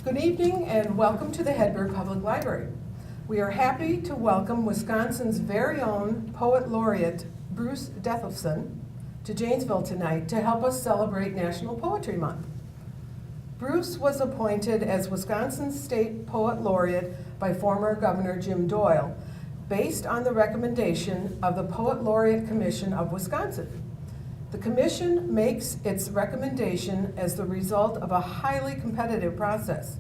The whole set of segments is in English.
Good evening and welcome to the Hedberg Public Library. We are happy to welcome Wisconsin's very own Poet Laureate, Bruce Dethlefsen, to Janesville tonight to help us celebrate National Poetry Month. Bruce was appointed as Wisconsin's State Poet Laureate by former Governor Jim Doyle, based on the recommendation of the Poet Laureate Commission of Wisconsin. The commission makes its recommendation as the result of a highly competitive process.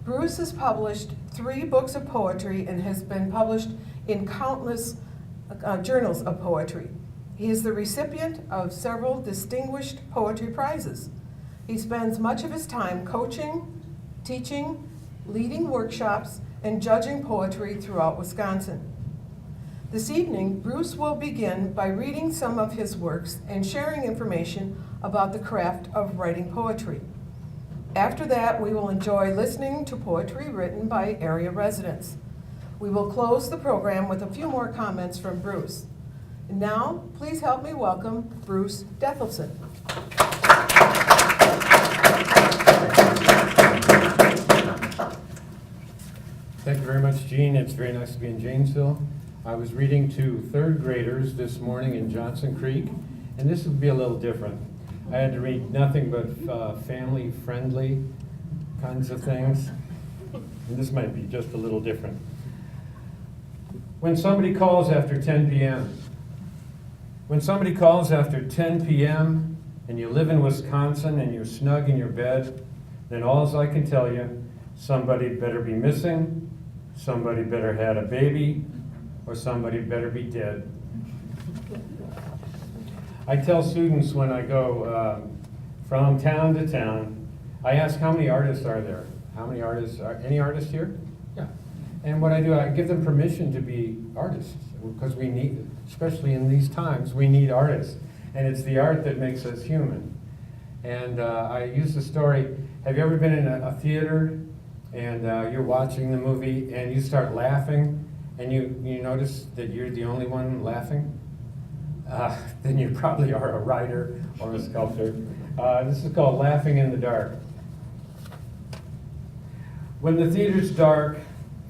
Bruce has published 3 books of poetry and has been published in countless journals of poetry. He is the recipient of several distinguished poetry prizes. He spends much of his time coaching, teaching, leading workshops, and judging poetry throughout Wisconsin. This evening, Bruce will begin by reading some of his works and sharing information about the craft of writing poetry. After that, we will enjoy listening to poetry written by area residents. We will close the program with a few more comments from Bruce. And now, please help me welcome Bruce Dethlefsen. Thank you very much, Jean. It's very nice to be in Janesville. I was reading to 3rd graders this morning in Johnson Creek, and this would be a little different. I had to read nothing but family-friendly kinds of things, and this might be just a little different. When somebody calls after 10 p.m., when somebody calls after 10 p.m. and you live in Wisconsin and you're snug in your bed, then all I can tell you, somebody better be missing, somebody better had a baby, or somebody better be dead. I tell students when I go from town to town, I ask how many artists are there? How many artists are, any artists here? Yeah. And what I do, I give them permission to be artists, because we need, especially in these times, we need artists. And it's the art that makes us human. And I use the story, have you ever been in a theater and you're watching the movie and you start laughing and you notice that you're the only one laughing? Then you probably are a writer or a sculptor. This is called Laughing in the Dark. When the theater's dark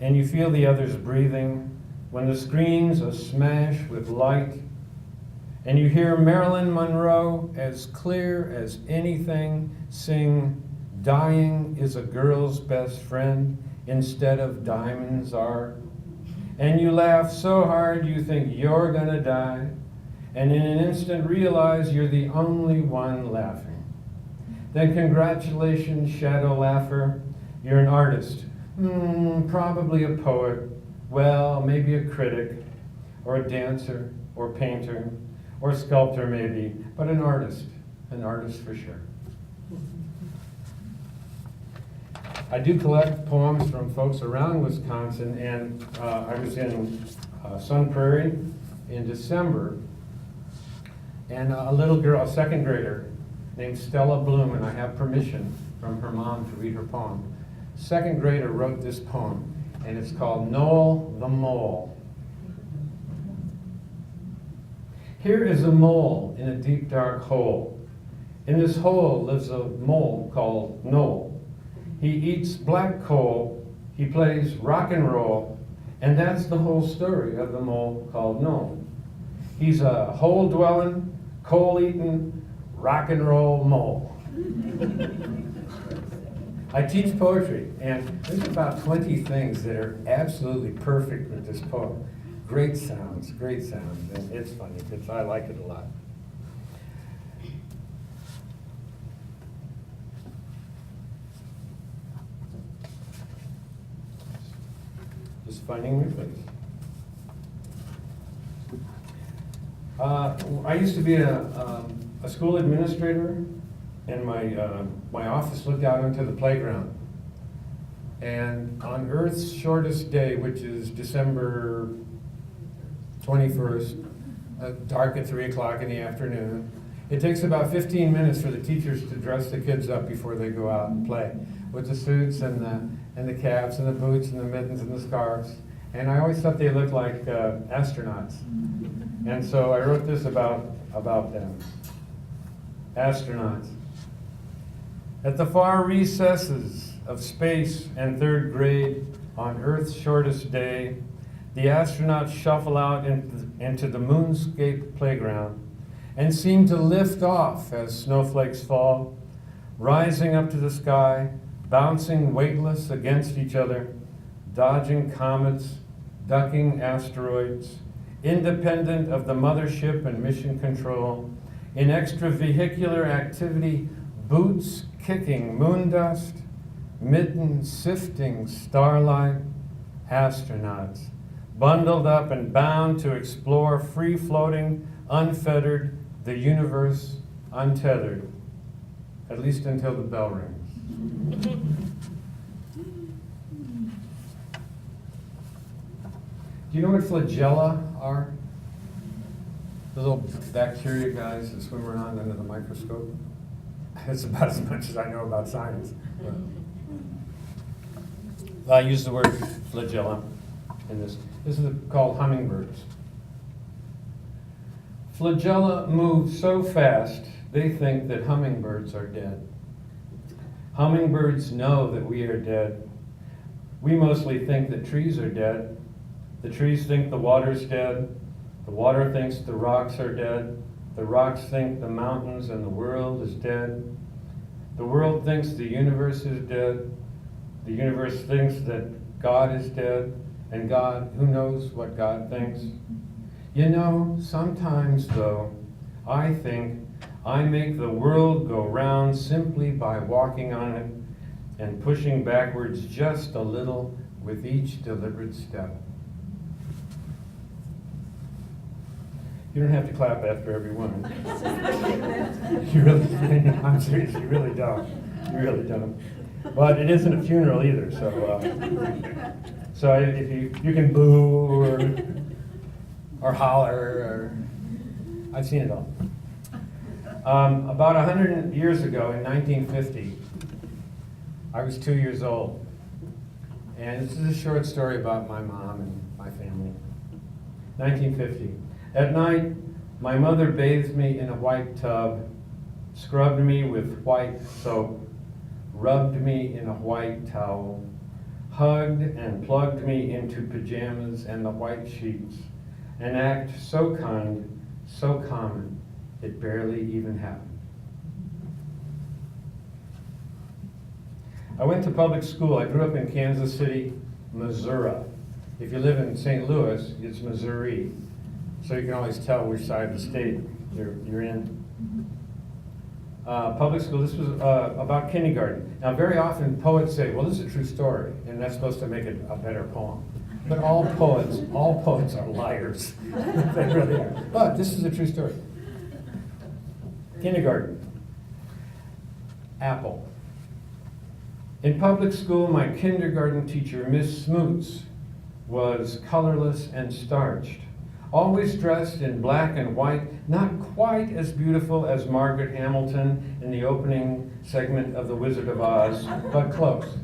and you feel the others breathing, when the screen's a smash with light, and you hear Marilyn Monroe as clear as anything sing, "Dying is a girl's best friend instead of diamonds are," and you laugh so hard you think you're gonna die, and in an instant realize you're the only one laughing. Then congratulations, shadow laugher, you're an artist. Probably a poet, well, maybe a critic, or a dancer, or painter, or sculptor maybe, but an artist for sure. I do collect poems from folks around Wisconsin, and I was in Sun Prairie in December, and a little girl, a 2nd grader, named Stella Bloom, and I have permission from her mom to read her poem. 2nd grader wrote this poem, and it's called Noel the Mole. Here is a mole in a deep dark hole. In this hole lives a mole called Noel. He eats black coal, he plays rock and roll, and that's the whole story of the mole called Noel. He's a hole-dwelling, coal-eating, rock and roll mole. I teach poetry, and there's about 20 things that are absolutely perfect with this poem. Great sounds, and it's funny, because I like it a lot. Just finding my place. I used to be a school administrator, and my office looked out onto the playground. And on Earth's shortest day, which is December 21st, dark at 3 o'clock in the afternoon, it takes about 15 minutes for the teachers to dress the kids up before they go out and play, with the suits and the caps and the boots and the mittens and the scarves. And I always thought they looked like astronauts. And so I wrote this about them. Astronauts. At the far recesses of space and third grade on Earth's shortest day, the astronauts shuffle out into the moonscape playground and seem to lift off as snowflakes fall, rising up to the sky, bouncing weightless against each other, dodging comets, ducking asteroids, independent of the mothership and mission control, in extravehicular activity, boots kicking moon dust, mittens sifting starlight, astronauts, bundled up and bound to explore free-floating, unfettered, the universe untethered, at least until the bell rings. Do you know what flagella are? The little bacteria guys that swim around under the microscope? That's about as much as I know about science. But I use the word flagella in this. This is called hummingbirds. Flagella move so fast, they think that hummingbirds are dead. Hummingbirds know that we are dead. We mostly think that trees are dead. The trees think the water's dead. The water thinks the rocks are dead. The rocks think the mountains and the world is dead. The world thinks the universe is dead. The universe thinks that God is dead. And God, who knows what God thinks? You know, sometimes though, I think I make the world go round simply by walking on it and pushing backwards just a little with each deliberate step. You don't have to clap after every one. You really, I'm serious, you really don't. You really don't. But it isn't a funeral either, so if you can boo or holler, or I've seen it all. About 100 years ago, in 1950, I was 2 years old. And this is a short story about my mom and my family. 1950. At night, my mother bathed me in a white tub, scrubbed me with white soap, rubbed me in a white towel, hugged and plugged me into pajamas and the white sheets, an act so kind, so common, it barely even happened. I went to public school. I grew up in Kansas City, Missouri. If you live in St. Louis, it's Missouri. So you can always tell which side of the state you're in. Public school, this was about kindergarten. Now very often poets say, well, this is a true story, and that's supposed to make it a better poem. But all poets are liars. They really are. But this is a true story. Kindergarten. Apple. In public school, my kindergarten teacher, Miss Smoots, was colorless and starched, always dressed in black and white, not quite as beautiful as Margaret Hamilton in the opening segment of The Wizard of Oz, but close.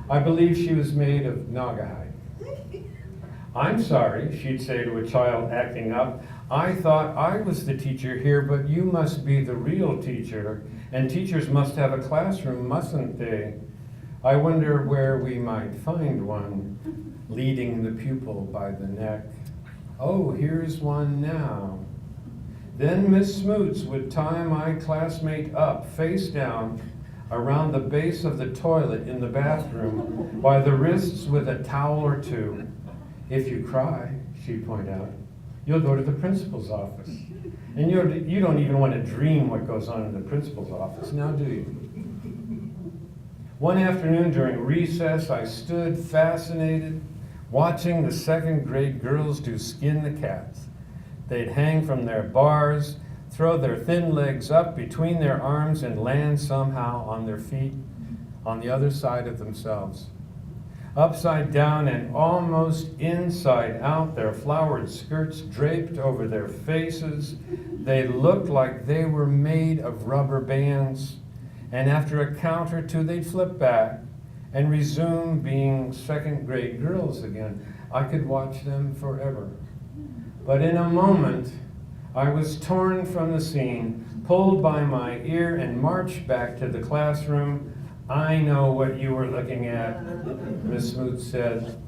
I believe she was made of naugahyde. I'm sorry, she'd say to a child acting up. I thought I was the teacher here, but you must be the real teacher, and teachers must have a classroom, mustn't they? I wonder where we might find one, leading the pupil by the neck. Oh, here's one now. Then Miss Smoots would tie my classmate up, face down, around the base of the toilet in the bathroom, by the wrists with a towel or two. If you cry, she'd point out, you'll go to the principal's office. And you don't even want to dream what goes on in the principal's office, now do you? One afternoon during recess, I stood fascinated, watching the second grade girls do skin the cats. They'd hang from their bars, throw their thin legs up between their arms and land somehow on their feet on the other side of themselves. Upside down and almost inside out, their flowered skirts draped over their faces. They looked like they were made of rubber bands. And after a count or two, they'd flip back and resume being second grade girls again. I could watch them forever. But in a moment, I was torn from the scene, pulled by my ear, and marched back to the classroom, I know what you were looking at, Miss Smoot said.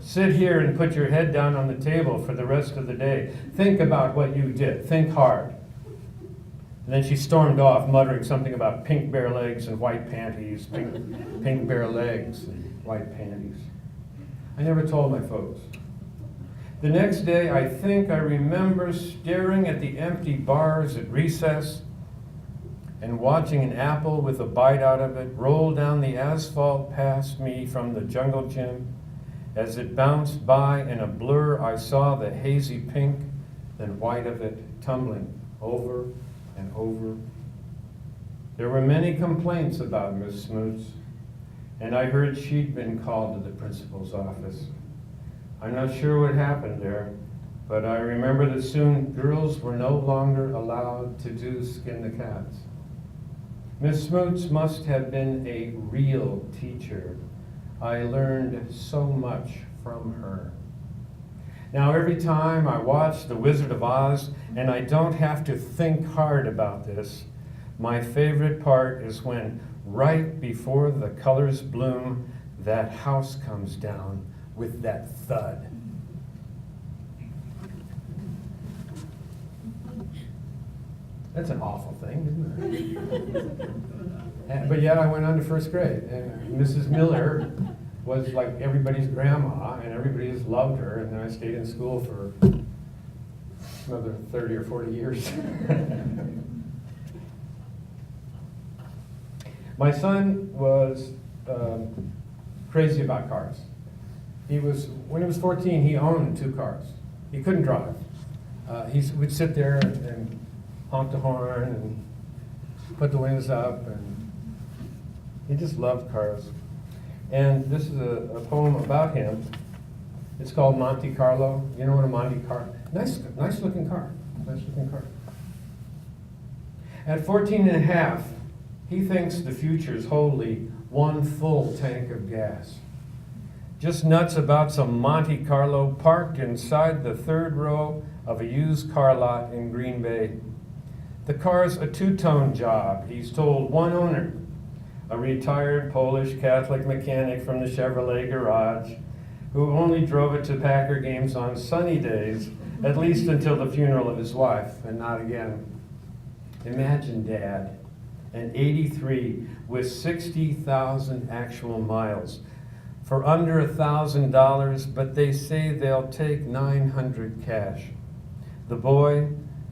Sit here and put your head down on the table for the rest of the day. Think about what you did. Think hard. And then she stormed off, muttering something about pink bare legs and white panties, pink bare legs and white panties. I never told my folks. The next day, I think I remember staring at the empty bars at recess and watching an apple with a bite out of it roll down the asphalt past me from the jungle gym. As it bounced by in a blur, I saw the hazy pink and white of it tumbling over and over. There were many complaints about Miss Smoots, and I heard she'd been called to the principal's office. I'm not sure what happened there, but I remember that soon girls were no longer allowed to do skin the cats. Miss Smoots must have been a real teacher. I learned so much from her. Now every time I watch The Wizard of Oz, and I don't have to think hard about this, my favorite part is when, right before the colors bloom, that house comes down with that thud. That's an awful thing, isn't it? But yet I went on to first grade, and Mrs. Miller was like everybody's grandma, and everybody just loved her, and then I stayed in school for another 30 or 40 years. My son was crazy about cars. When he was 14, he owned 2 cars. He couldn't drive. He would sit there and honk the horn and put the windows up, and he just loved cars. And this is a poem about him. It's called Monte Carlo. You know what a Monte Carlo? Nice looking car. Nice looking car. At 14 and a half, he thinks the future's wholly one full tank of gas. Just nuts about some Monte Carlo parked inside the 3rd row of a used car lot in Green Bay. The car's a 2-tone job, he's told one owner, a retired Polish Catholic mechanic from the Chevrolet garage, who only drove it to Packer games on sunny days, at least until the funeral of his wife, and not again. Imagine Dad, an 83 with 60,000 actual miles, for under $1,000, but they say they'll take 900 cash. The boy,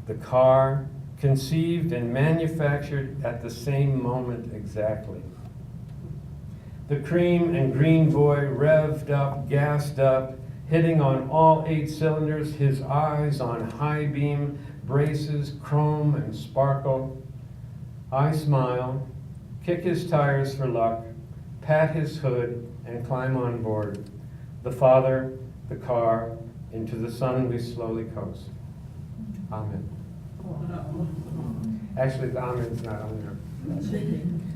the car, conceived and manufactured at the same moment exactly. The cream and green boy revved up, gassed up, hitting on all 8 cylinders, his eyes on high beam, braces, chrome and sparkle. I smile, kick his tires for luck, pat his hood, and climb on board. The father, the car, into the sun we slowly coast. Amen. Actually, the amen's not on there.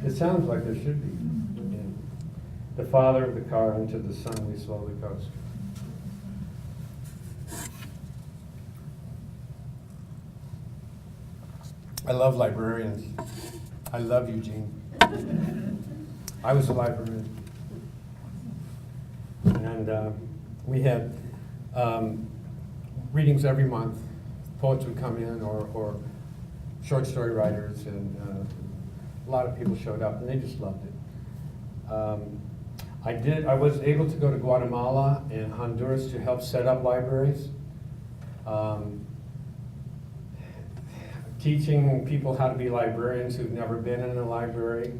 It sounds like there should be. Yeah. The father, the car, into the sun we slowly coast. I love librarians. I love Eugene. I was a librarian. And we had readings every month. Poets would come in, or short story writers, and a lot of people showed up, and they just loved it. I was able to go to Guatemala and Honduras to help set up libraries. Teaching people how to be librarians who've never been in a library.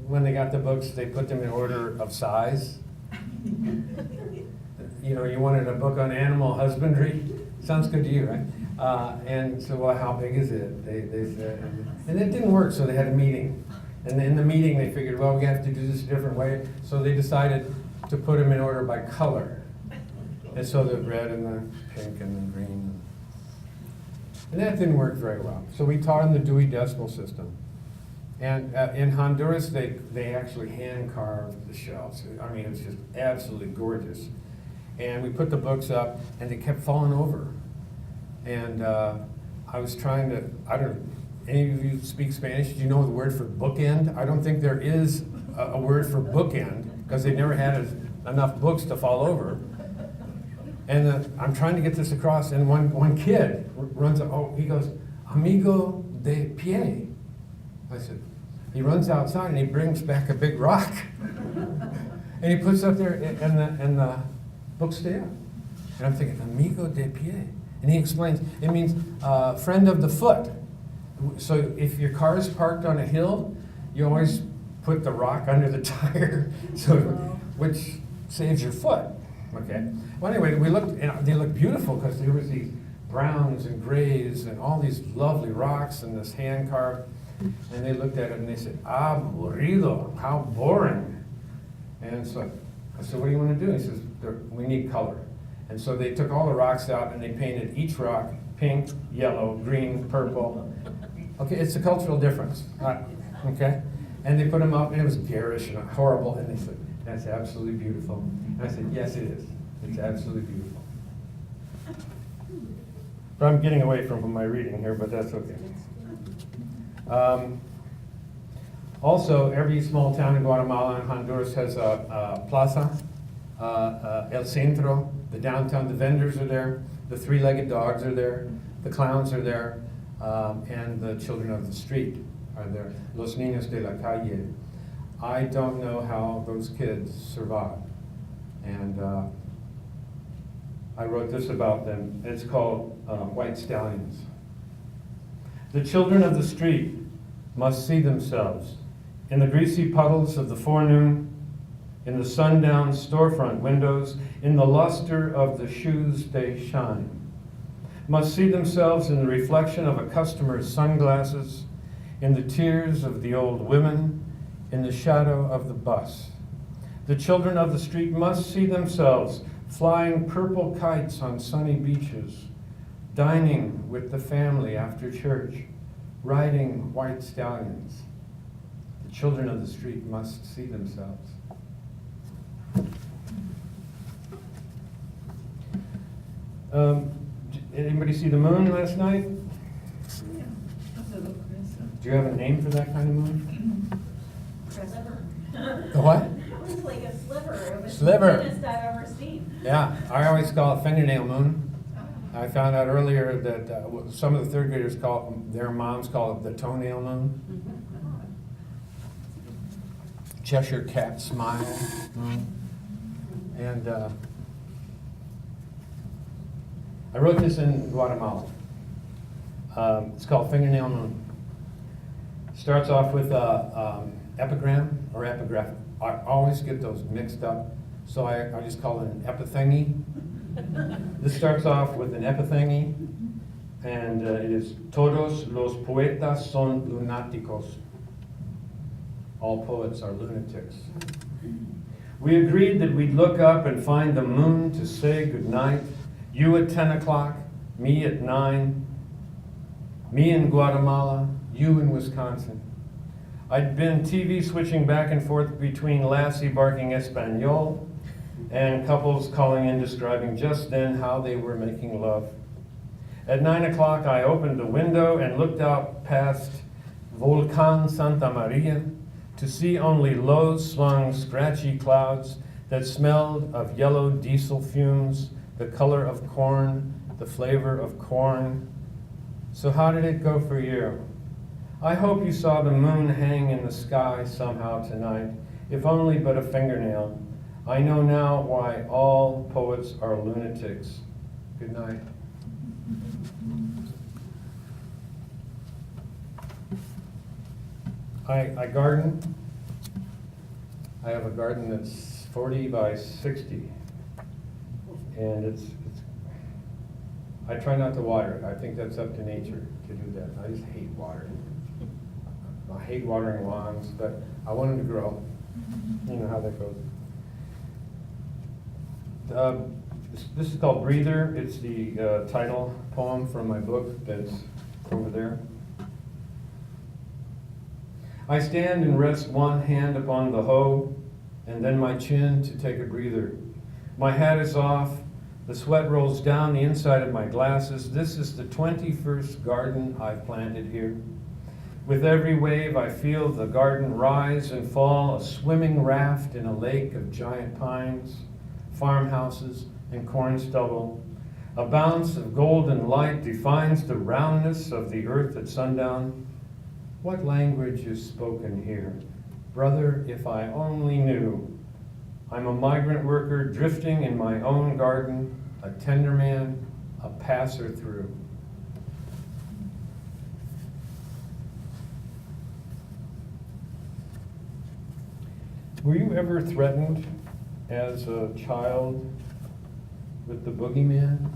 When they got the books, they put them in order of size. You know, you wanted a book on animal husbandry. Sounds good to you, right? And so, well, how big is it? They said, and it didn't work, so they had a meeting. And in the meeting, they figured, well, we have to do this a different way. So they decided to put them in order by color. And so the red and the pink and the green. And that didn't work very well. So we taught them the Dewey Decimal System. And in Honduras, they actually hand carved the shelves. I mean, it's just absolutely gorgeous. And we put the books up, and they kept falling over. And I was trying to, any of you speak Spanish? Do you know the word for bookend? I don't think there is a word for bookend because they never had enough books to fall over. And I'm trying to get this across, and one kid runs, he goes, amigo de pie. I said, he runs outside and he brings back a big rock. And he puts up there, and the books stay up. And I'm thinking, amigo de pie. And he explains, it means friend of the foot. So if your car is parked on a hill, you always put the rock under the tire, which saves your foot. Okay. Well, anyway, we looked, and they looked beautiful because there was these browns and grays and all these lovely rocks and this hand carved. And they looked at it and they said, aburrido, how boring. And so I said, what do you want to do? He says, we need color. And so they took all the rocks out and they painted each rock pink, yellow, green, purple. Okay, it's a cultural difference. Okay? And they put them up and it was garish and horrible. And they said, that's absolutely beautiful. And I said, yes, it is. It's absolutely beautiful. But I'm getting away from my reading here, but that's okay. Also, every small town in Guatemala and Honduras has a plaza, el centro, the downtown. The vendors are there, the three-legged dogs are there, the clowns are there, and the children of the street are there. Los niños de la calle. I don't know how those kids survive. And I wrote this about them. It's called White Stallions. The children of the street must see themselves in the greasy puddles of the forenoon, in the sundown storefront windows, in the luster of the shoes they shine. Must see themselves in the reflection of a customer's sunglasses, in the tears of the old women, in the shadow of the bus. The children of the street must see themselves flying purple kites on sunny beaches, dining with the family after church, riding white stallions. The children of the street must see themselves. Anybody see the moon last night? Yeah. Do you have a name for that kind of moon? Sliver. The what? It was like a sliver. It was Sliver. the thinnest I've ever seen. Yeah, I always call it fingernail moon. I found out earlier that some of the third graders their moms call it the toenail moon. Cheshire cat smile moon. And I wrote this in Guatemala. It's called Fingernail Moon. Starts off with epigram or epigraph. I always get those mixed up, so I just call it an epithangy. This starts off with an epithangy, and it is Todos los poetas son lunáticos. All poets are lunatics. We agreed that we'd look up and find the moon to say goodnight. You at 10 o'clock, me at 9, me in Guatemala, you in Wisconsin. I'd been TV switching back and forth between Lassie barking Espanol and couples calling in describing just then how they were making love. At 9 o'clock, I opened the window and looked out past Volcan Santa Maria to see only low-slung, scratchy clouds that smelled of yellow diesel fumes, the color of corn, the flavor of corn. So how did it go for you? I hope you saw the moon hang in the sky somehow tonight, if only but a fingernail. I know now why all poets are lunatics. Good night. I garden. I have a garden that's 40 by 60. And I try not to water it. I think that's up to nature to do that. I just hate watering. I hate watering lawns, but I want them to grow. You know how that goes. This is called Breather. It's the title poem from my book that's over there. I stand and rest one hand upon the hoe, and then my chin to take a breather. My hat is off. The sweat rolls down the inside of my glasses. This is the 21st garden I've planted here. With every wave I feel the garden rise and fall, a swimming raft in a lake of giant pines, farmhouses and corn stubble. A bounce of golden light defines the roundness of the earth at sundown. What language is spoken here? Brother, if I only knew. I'm a migrant worker drifting in my own garden, a tender man, a passer through. Were you ever threatened as a child with the boogeyman?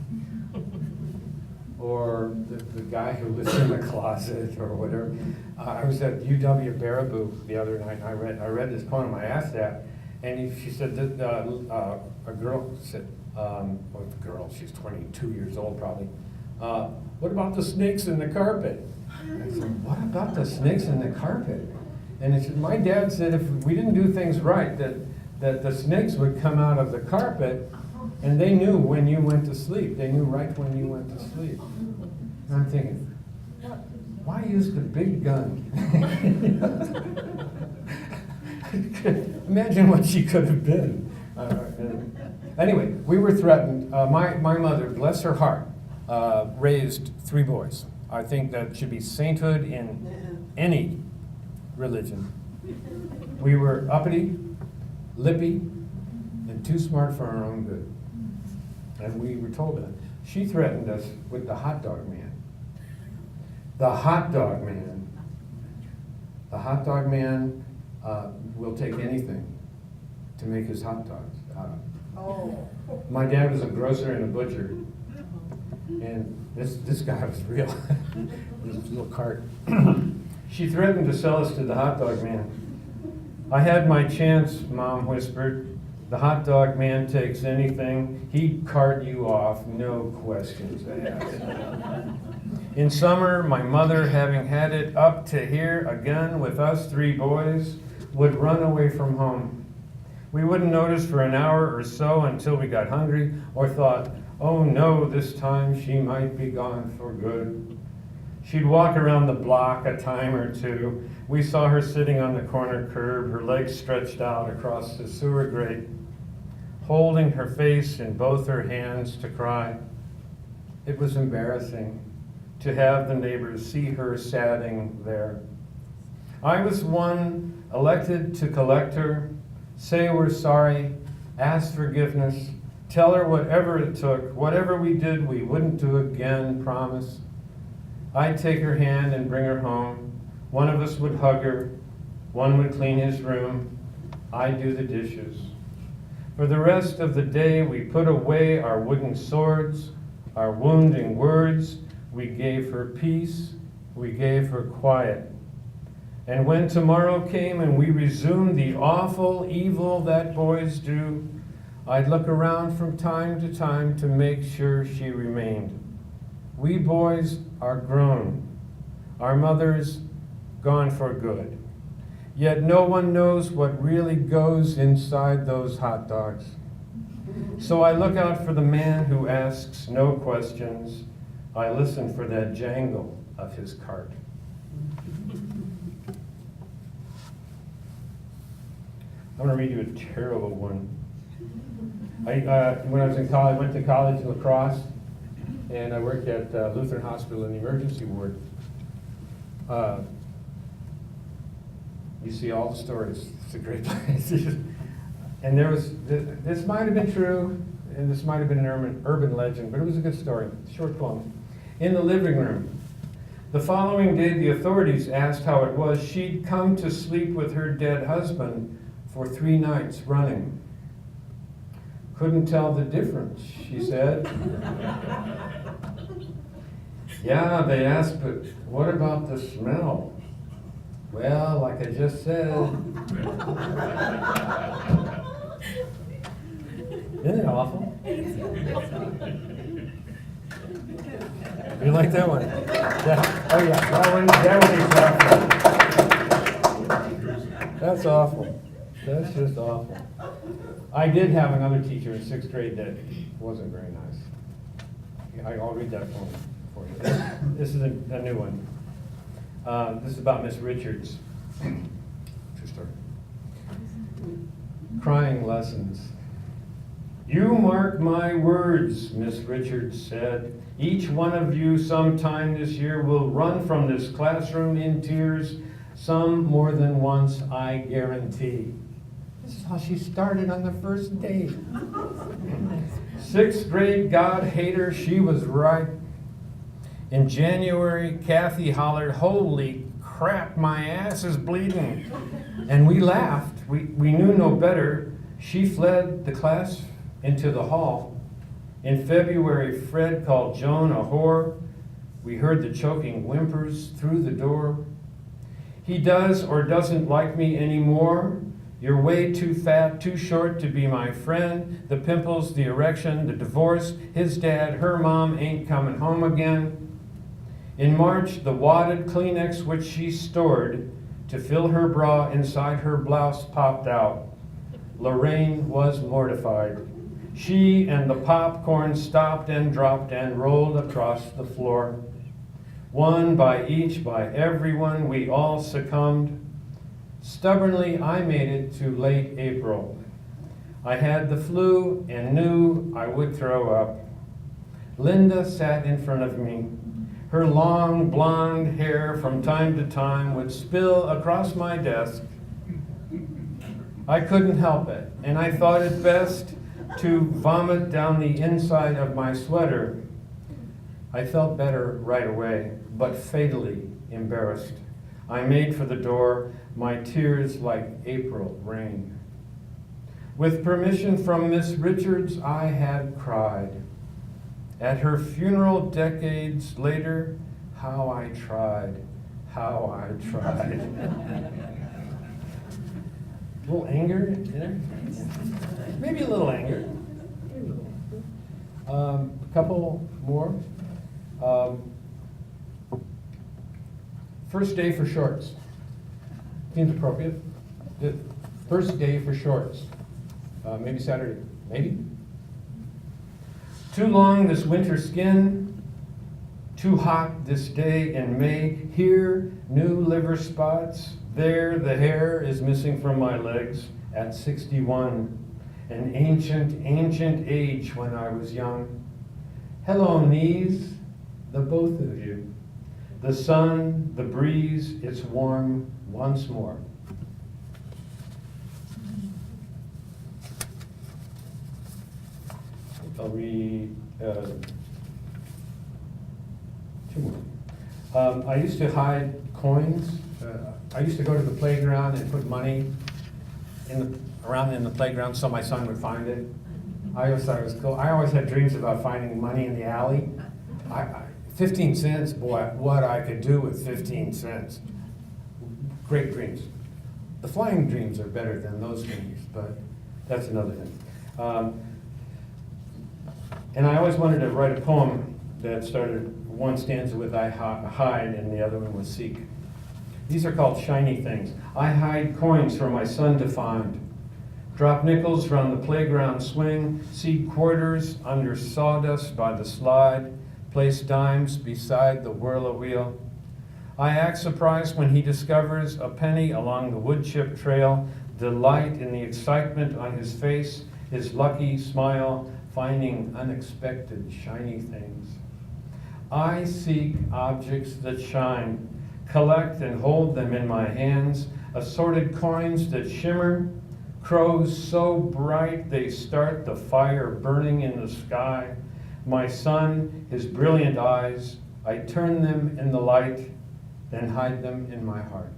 Or the guy who lives in the closet or whatever? I was at UW Baraboo the other night and I read this poem. I asked that, and she said that a girl said, well, the girl, she's 22 years old probably, what about the snakes in the carpet? I said, what about the snakes in the carpet? And it said, my dad said if we didn't do things right, that the snakes would come out of the carpet, and they knew when you went to sleep. They knew right when you went to sleep. And I'm thinking, why use the big gun? Imagine what she could have been. Anyway, we were threatened. My mother, bless her heart, raised 3 boys. I think that should be sainthood in any religion. We were uppity, lippy, and too smart for our own good. And we were told that. She threatened us with the hot dog man. The hot dog man. The hot dog man will take anything to make his hot dogs out of. Oh. My dad was a grocer and a butcher. And this guy was real. With his little cart. She threatened to sell us to the hot dog man. I had my chance, Mom whispered. The hot dog man takes anything. He'd cart you off, no questions asked. In summer, my mother, having had it up to here again with us 3 boys, would run away from home. We wouldn't notice for an hour or so until we got hungry or thought, oh no, this time she might be gone for good. She'd walk around the block a time or two. We saw her sitting on the corner curb, her legs stretched out across the sewer grate, holding her face in both her hands to cry. It was embarrassing to have the neighbors see her sadding there. I was one elected to collect her, say we're sorry, ask forgiveness, tell her whatever it took, whatever we did, we wouldn't do again, promise. I'd take her hand and bring her home. One of us would hug her, one would clean his room, I'd do the dishes. For the rest of the day, we put away our wooden swords, our wounding words. We gave her peace, we gave her quiet. And when tomorrow came and we resumed the awful evil that boys do, I'd look around from time to make sure she remained. We boys are grown, our mothers gone for good. Yet no one knows what really goes inside those hot dogs. So I look out for the man who asks no questions. I listen for that jangle of his cart. I'm going to read you a terrible one. When I was in college, I went to college in La Crosse, and I worked at Lutheran Hospital in the emergency ward. You see all the stories. It's a great place. And there was, this might have been true, and this might have been an urban legend, but it was a good story. Short poem. In the living room. The following day, the authorities asked how it was she'd come to sleep with her dead husband for 3 nights running. Couldn't tell the difference, she said. Yeah, they asked, but what about the smell? Well, like I just said. Isn't it awful? You like that one? Yeah. Oh yeah, that one is awful. That's awful. That's just awful. I did have another teacher in 6th grade that wasn't very nice. I'll read that poem for you. This is a new one. This is about Miss Richards. True story. Crying lessons. You mark my words, Miss Richards said. Each one of you sometime this year will run from this classroom in tears, some more than once, I guarantee. This is how she started on the first day. 6th grade God-hater, she was right. In January, Kathy hollered, holy crap, my ass is bleeding. And we laughed. We knew no better. She fled the class into the hall. In February, Fred called Joan a whore. We heard the choking whimpers through the door. He does or doesn't like me anymore. You're way too fat, too short to be my friend. The pimples, the erection, the divorce, his dad, her mom ain't coming home again. In March, the wadded Kleenex which she stored to fill her bra inside her blouse popped out. Lorraine was mortified. She and the popcorn stopped and dropped and rolled across the floor. One by each, by everyone, we all succumbed. Stubbornly, I made it to late April. I had the flu and knew I would throw up. Linda sat in front of me. Her long blonde hair from time to time would spill across my desk. I couldn't help it, and I thought it best to vomit down the inside of my sweater. I felt better right away, but fatally embarrassed. I made for the door, my tears like April rain. With permission from Miss Richards, I had cried. At her funeral decades later, how I tried. A little anger in there? Maybe a little anger. A couple more. First day for shorts. Seems appropriate. The first day for shorts. Maybe Saturday. Maybe. Too long this winter skin. Too hot this day in May. Here, new liver spots. There, the hair is missing from my legs at 61. An ancient age when I was young. Hello, knees, the both of you. The sun, the breeze, it's warm once more. I'll read two more. I used to hide coins. I used to go to the playground and put money around in the playground so my son would find it. I always thought it was cool. I always had dreams about finding money in the alley. 15 cents, boy, what I could do with 15 cents. Great dreams. The flying dreams are better than those dreams, but that's another thing. And I always wanted to write a poem that started one stanza with I hide and the other one was seek. These are called shiny things. I hide coins for my son to find. Drop nickels round the playground swing, seed quarters under sawdust by the slide, place dimes beside the whirl-a-wheel. I act surprised when he discovers a penny along the wood chip trail, delight in the excitement on his face, his lucky smile, finding unexpected shiny things. I seek objects that shine, collect and hold them in my hands, assorted coins that shimmer, crows so bright they start the fire burning in the sky. My son, his brilliant eyes, I turn them in the light, then hide them in my heart.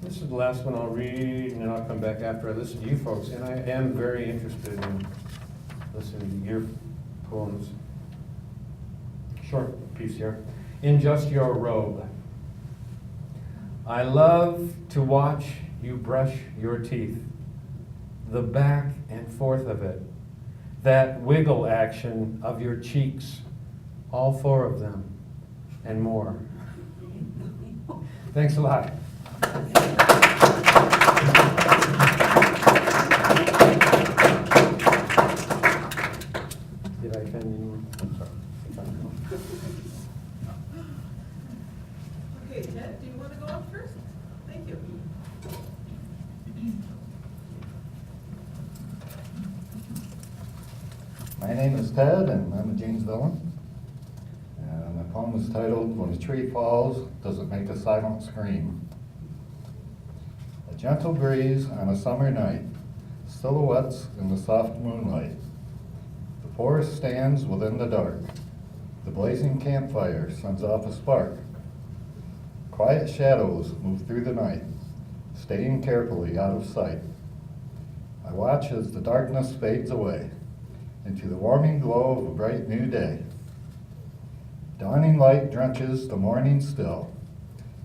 This is the last one I'll read, and then I'll come back after I listen to you folks. And I am very interested in listening to your poems. Short piece here. In Just Your Robe. I love to watch you brush your teeth, the back and forth of it, that wiggle action of your cheeks, all four of them, and more. Thanks a lot. Did I offend anyone? is Ted, and I'm a Janesvillian. And my poem is titled, When a Tree Falls, Does It Make a Silent Scream? A gentle breeze on a summer night, silhouettes in the soft moonlight. The forest stands within the dark. The blazing campfire sends off a spark. Quiet shadows move through the night, staying carefully out of sight. I watch as the darkness fades away into the warming glow of a bright new day. Dawning light drenches the morning still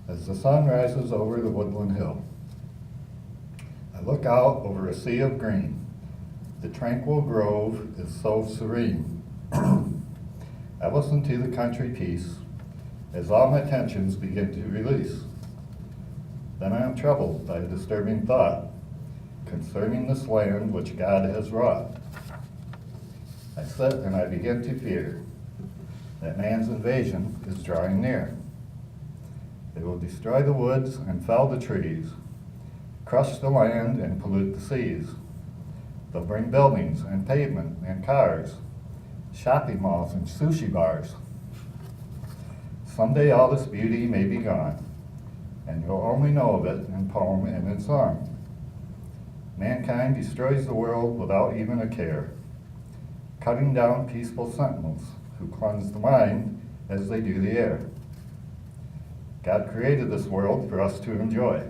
as the sun rises over the woodland hill. I look out over a sea of green. The tranquil grove is so serene. I listen to the country peace as all my tensions begin to release. Then I am troubled by a disturbing thought concerning this land which God has wrought. I sit and I begin to fear that man's invasion is drawing near. They will destroy the woods and fell the trees, crush the land and pollute the seas. They'll bring buildings and pavement and cars, shopping malls and sushi bars. Someday all this beauty may be gone, and you'll only know of it in poem and in song. Mankind destroys the world without even a care, cutting down peaceful sentinels who cleanse the mind as they do the air. God created this world for us to enjoy,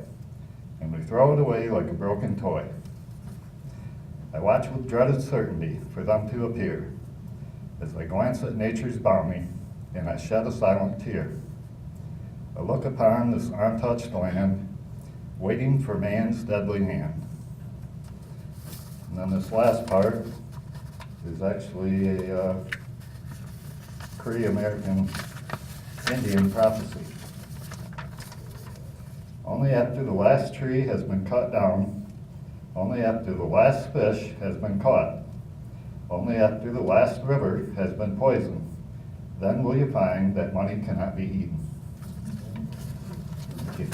and we throw it away like a broken toy. I watch with dreaded certainty for them to appear, as I glance at nature's bounty, and I shed a silent tear. I look upon this untouched land, waiting for man's deadly hand. And then this last part is actually a Cree-American Indian prophecy. Only after the last tree has been cut down, only after the last fish has been caught, only after the last river has been poisoned, then will you find that money cannot be eaten. Thank you.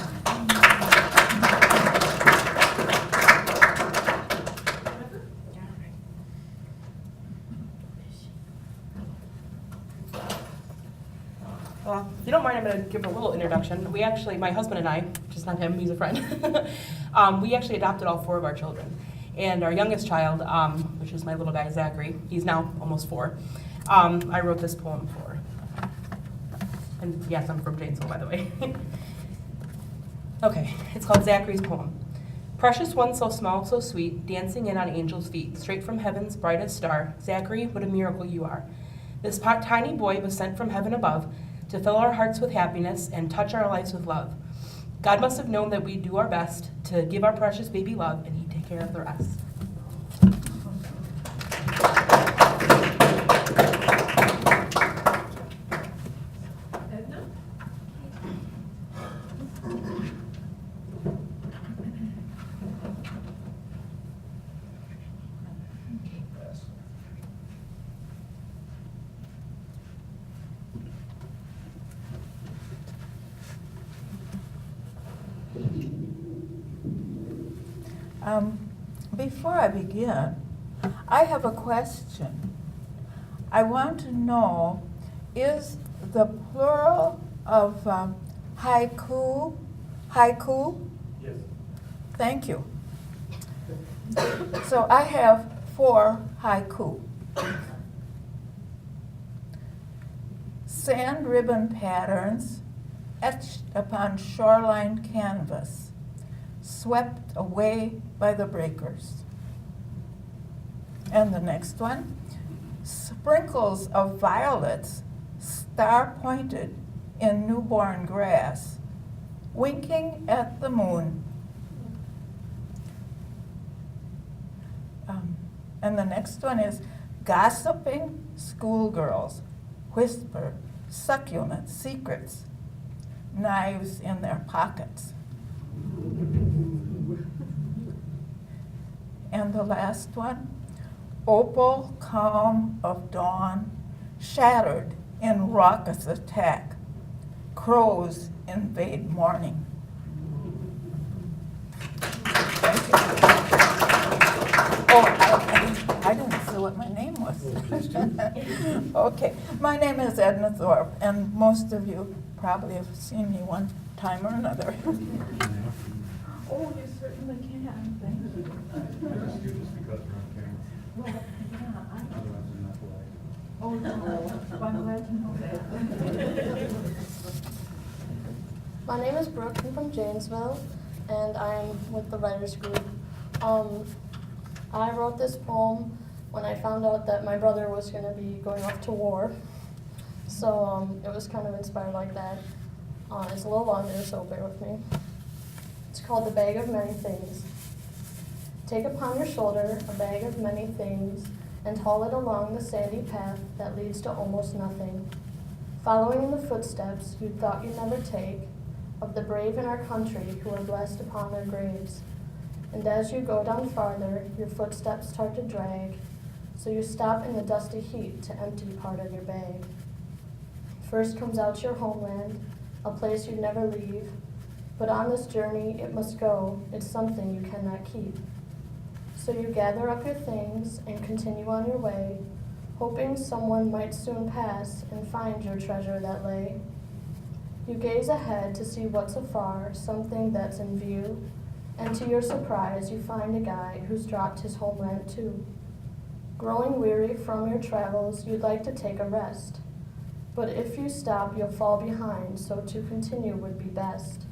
If you don't mind, I'm going to give a little introduction. We actually, my husband and I, just not him, he's a friend, we actually adopted all 4 of our children. And our youngest child, which is my little guy, Zachary, he's now almost 4, I wrote this poem for. And yes, I'm from Janesville, by the way. Okay, it's called Zachary's Poem. Precious one so small, so sweet, dancing in on angels' feet, straight from heaven's brightest star. Zachary, what a miracle you are. This tiny boy was sent from heaven above to fill our hearts with happiness and touch our lives with love. God must have known that we'd do our best to give our precious baby love, and he'd take care of the rest. Edna? Before I begin, I have a question. I want to know, is the plural of haiku? Yes. Thank you. So I have 4 haiku. Sand ribbon patterns etched upon shoreline canvas, swept away by the breakers. And the next one, sprinkles of violets, star-pointed in newborn grass, winking at the moon. And the next one is, gossiping schoolgirls whisper succulent secrets, knives in their pockets. And the last one, opal calm of dawn, shattered in raucous attack, crows invade morning. Thank you. Oh, I didn't fill what my name was. Oh, please do. Okay, my name is Edna Thorpe, and most of you probably have seen me one time or another. Oh, you certainly can, thank you. Just because we're on camera. Well, yeah, Otherwise, I'm not polite. oh, no, I'm glad to know that. My name is Brooke. I'm from Janesville, and I'm with the writers group. I wrote this poem when I found out that my brother was going to be going off to war. So it was kind of inspired like that. It's a little longer, so bear with me. It's called The Bag of Many Things. Take upon your shoulder a bag of many things and haul it along the sandy path that leads to almost nothing, following in the footsteps you thought you'd never take of the brave in our country who are blessed upon their graves. And as you go down farther, your footsteps start to drag, so you stop in the dusty heat to empty part of your bag. First comes out your homeland, a place you'd never leave, but on this journey it must go, it's something you cannot keep. So you gather up your things and continue on your way, hoping someone might soon pass and find your treasure that lay. You gaze ahead to see what's afar, something that's in view, and to your surprise you find a guy who's dropped his homeland too. Growing weary from your travels, you'd like to take a rest, but if you stop you'll fall behind, so to continue would be best.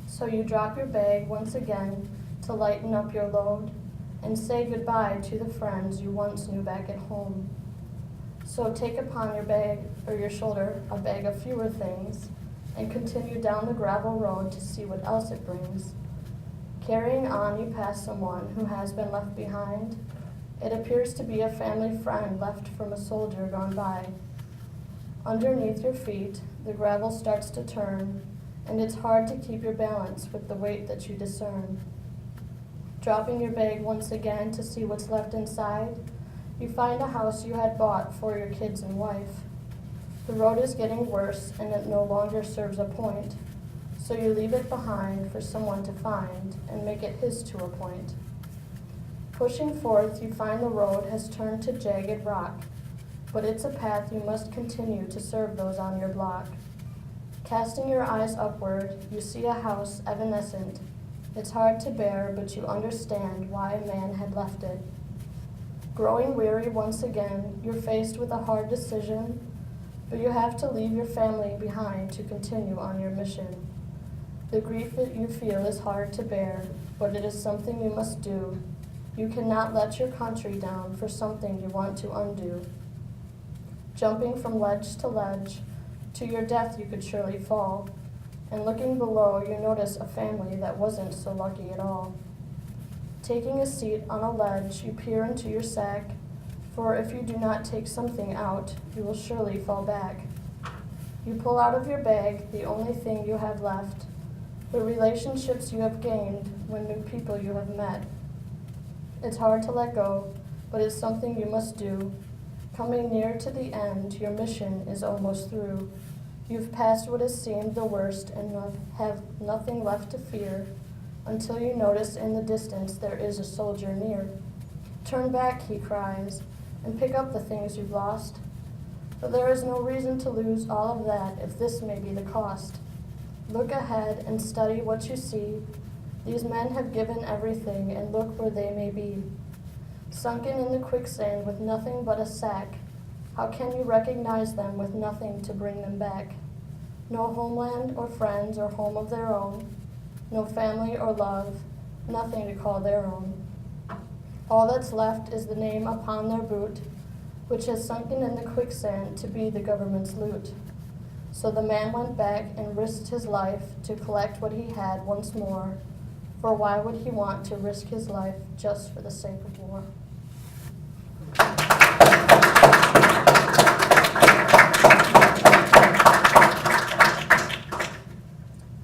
So you drop your bag once again to lighten up your load and say goodbye to the friends you once knew back at home. So take upon your bag or your shoulder a bag of fewer things and continue down the gravel road to see what else it brings. Carrying on, you pass someone who has been left behind. It appears to be a family friend left from a soldier gone by. Underneath your feet, the gravel starts to turn, and it's hard to keep your balance with the weight that you discern. Dropping your bag once again to see what's left inside, you find a house you had bought for your kids and wife. The road is getting worse, and it no longer serves a point. So you leave it behind for someone to find and make it his to a point. Pushing forth, you find the road has turned to jagged rock, but it's a path you must continue to serve those on your block. Casting your eyes upward, you see a house evanescent. It's hard to bear, but you understand why a man had left it. Growing weary once again, you're faced with a hard decision, but you have to leave your family behind to continue on your mission. The grief that you feel is hard to bear, but it is something you must do. You cannot let your country down for something you want to undo. Jumping from ledge to ledge, to your death you could surely fall, and looking below you notice a family that wasn't so lucky at all. Taking a seat on a ledge, you peer into your sack, for if you do not take something out, you will surely fall back. You pull out of your bag the only thing you have left, the relationships you have gained when new people you have met. It's hard to let go, but it's something you must do. Coming near to the end, your mission is almost through. You've passed what has seemed the worst and have nothing left to fear, until you notice in the distance there is a soldier near. Turn back, he cries, and pick up the things you've lost. But there is no reason to lose all of that if this may be the cost. Look ahead and study what you see. These men have given everything, and look where they may be. Sunken in the quicksand with nothing but a sack, how can you recognize them with nothing to bring them back? No homeland or friends or home of their own, no family or love, nothing to call their own. All that's left is the name upon their boot, which has sunken in the quicksand to be the government's loot. So the man went back and risked his life to collect what he had once more, for why would he want to risk his life just for the sake of war?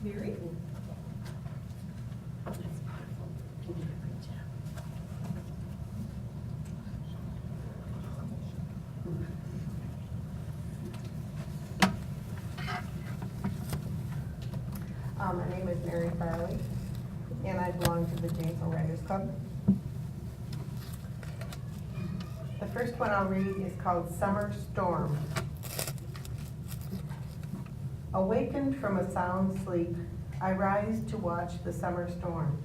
Mary? My name is Mary Farley, and I belong to the Janesville Writers Club. first one I'll read is called Summer Storm. Awakened from a sound sleep, I rise to watch the summer storm.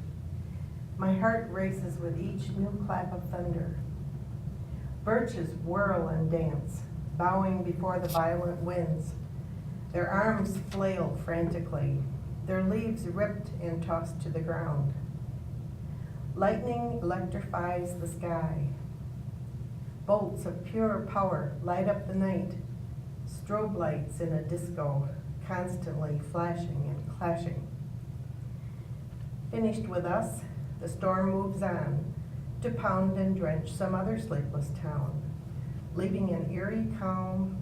My heart races with each new clap of thunder. Birches whirl and dance, bowing before the violent winds. Their arms flail frantically, their leaves ripped and tossed to the ground. Lightning electrifies the sky. Bolts of pure power light up the night, strobe lights in a disco, constantly flashing and clashing. Finished with us, the storm moves on to pound and drench some other sleepless town, leaving an eerie calm,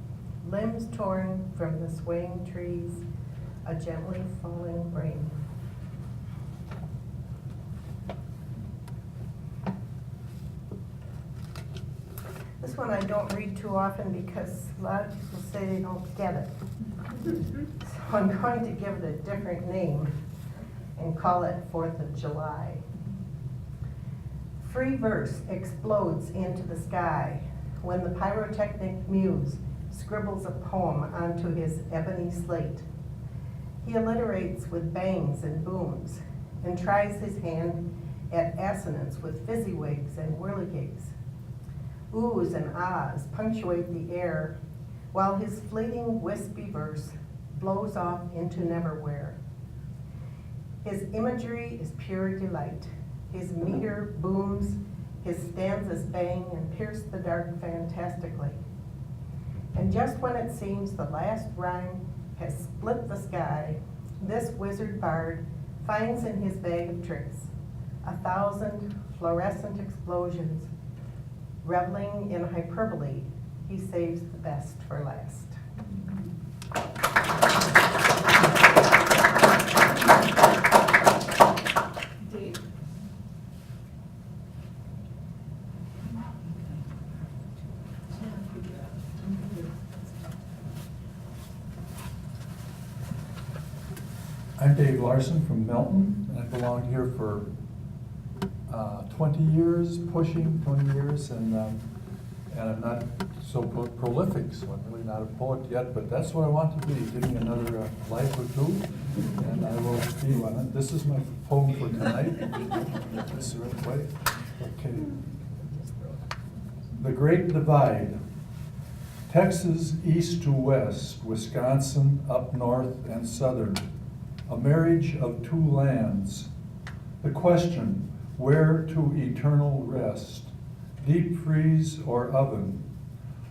limbs torn from the swaying trees, a gently falling rain. This one I don't read too often because a lot of people say they don't get it. So I'm going to give it a different name and call it 4th of July. Free verse explodes into the sky when the pyrotechnic muse scribbles a poem onto his ebony slate. He alliterates with bangs and booms and tries his hand at assonance with fizzywigs and whirligigs. Oohs and ahs punctuate the air while his fleeting wispy verse blows off into neverwhere. His imagery is pure delight. His meter booms, his stanzas bang and pierce the dark fantastically. And just when it seems the last rhyme has split the sky, this wizard bard finds in his bag of tricks 1,000 fluorescent explosions. Reveling in hyperbole, he saves the best for last. Dave. I'm Dave Larson from Milton. I belonged here for 20 years, pushing 20 years, and I'm not so prolific, so I'm really not a poet yet, but that's what I want to be, give me another life or two, and I will be one. This is my poem for tonight. Get this the right way. Okay. The Great Divide. Texas east to west, Wisconsin up north and southern. A marriage of two lands. The question, where to eternal rest? Deep freeze or oven?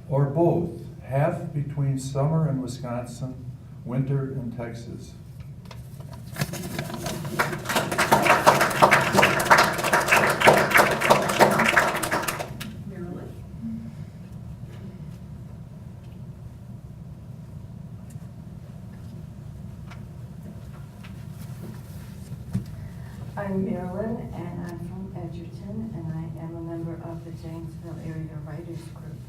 Or both, half between summer in Wisconsin, winter in Texas. Marilyn. I'm Marilyn, and I'm from Edgerton, and I am a member of the Janesville Area Writers Group.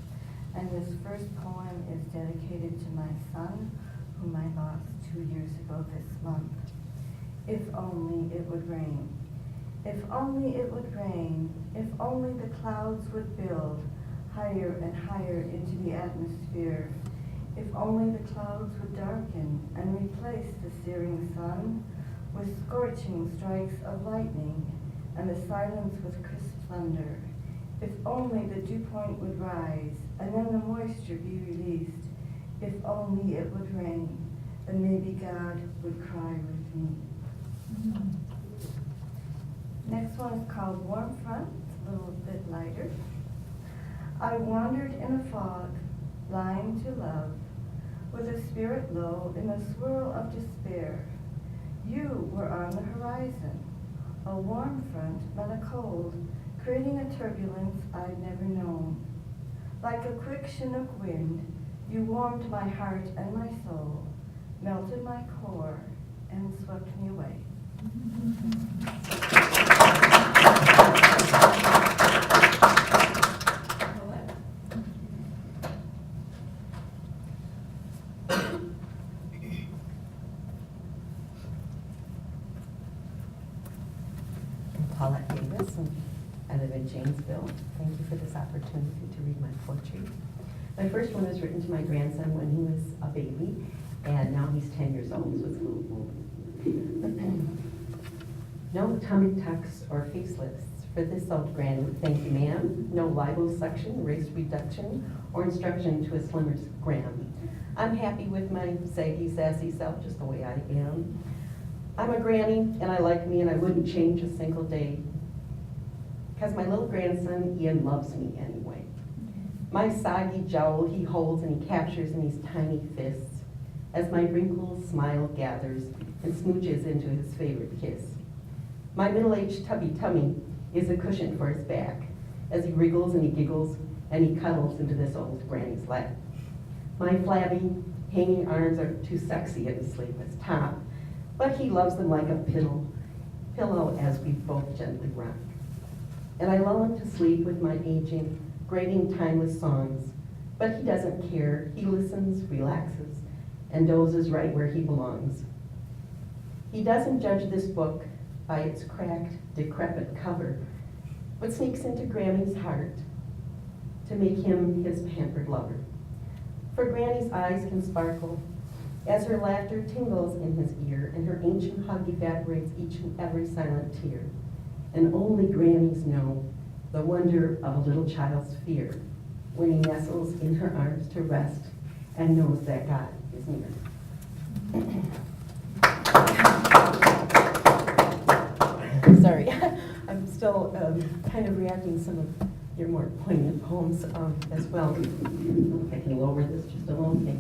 And this first poem is dedicated to my son, whom I lost 2 years ago this month. If only it would rain. If only it would rain. If only the clouds would build higher and higher into the atmosphere. If only the clouds would darken and replace the searing sun with scorching strikes of lightning and the silence with crisp thunder. If only the dew point would rise and then the moisture be released. If only it would rain, then maybe God would cry with me. Next one is called Warm Front. It's a little bit lighter. I wandered in a fog, blind to love, with a spirit low in a swirl of despair. You were on the horizon. A warm front met a cold, creating a turbulence I'd never known. Like a quick Chinook wind, you warmed my heart and my soul, melted my core, and swept me away. Colette. Paulette Davis, and I live in Janesville. Thank you for this opportunity to read my poetry. My first one was written to my grandson when he was a baby, and now he's 10 years old, so it's a little old. No tummy tucks or facelifts for this old granny, thank you ma'am. No liposuction, race reduction, or instruction to a slimmer gram. I'm happy with my saggy, sassy self just the way I am. I'm a granny, and I like me, and I wouldn't change a single day. Because my little grandson, Ian, loves me anyway. My soggy jowl he holds and he captures in his tiny fists as my wrinkled smile gathers and smooches into his favorite kiss. My middle-aged tubby tummy is a cushion for his back as he wriggles and he giggles and he cuddles into this old granny's lap. My flabby, hanging arms are too sexy in a sleepless top, but he loves them like a pillow as we both gently rock. And I lull him to sleep with my aging, grating timeless songs, but he doesn't care. He listens, relaxes, and dozes right where he belongs. He doesn't judge this book by its cracked, decrepit cover, but sneaks into Granny's heart to make him his pampered lover. For Granny's eyes can sparkle as her laughter tingles in his ear and her ancient hug evaporates each and every silent tear. And only grannies know the wonder of a little child's fear when he nestles in her arms to rest and knows that God is near. Sorry, I'm still kind of reacting to some of your more poignant poems as well. I can lower this just a little bit.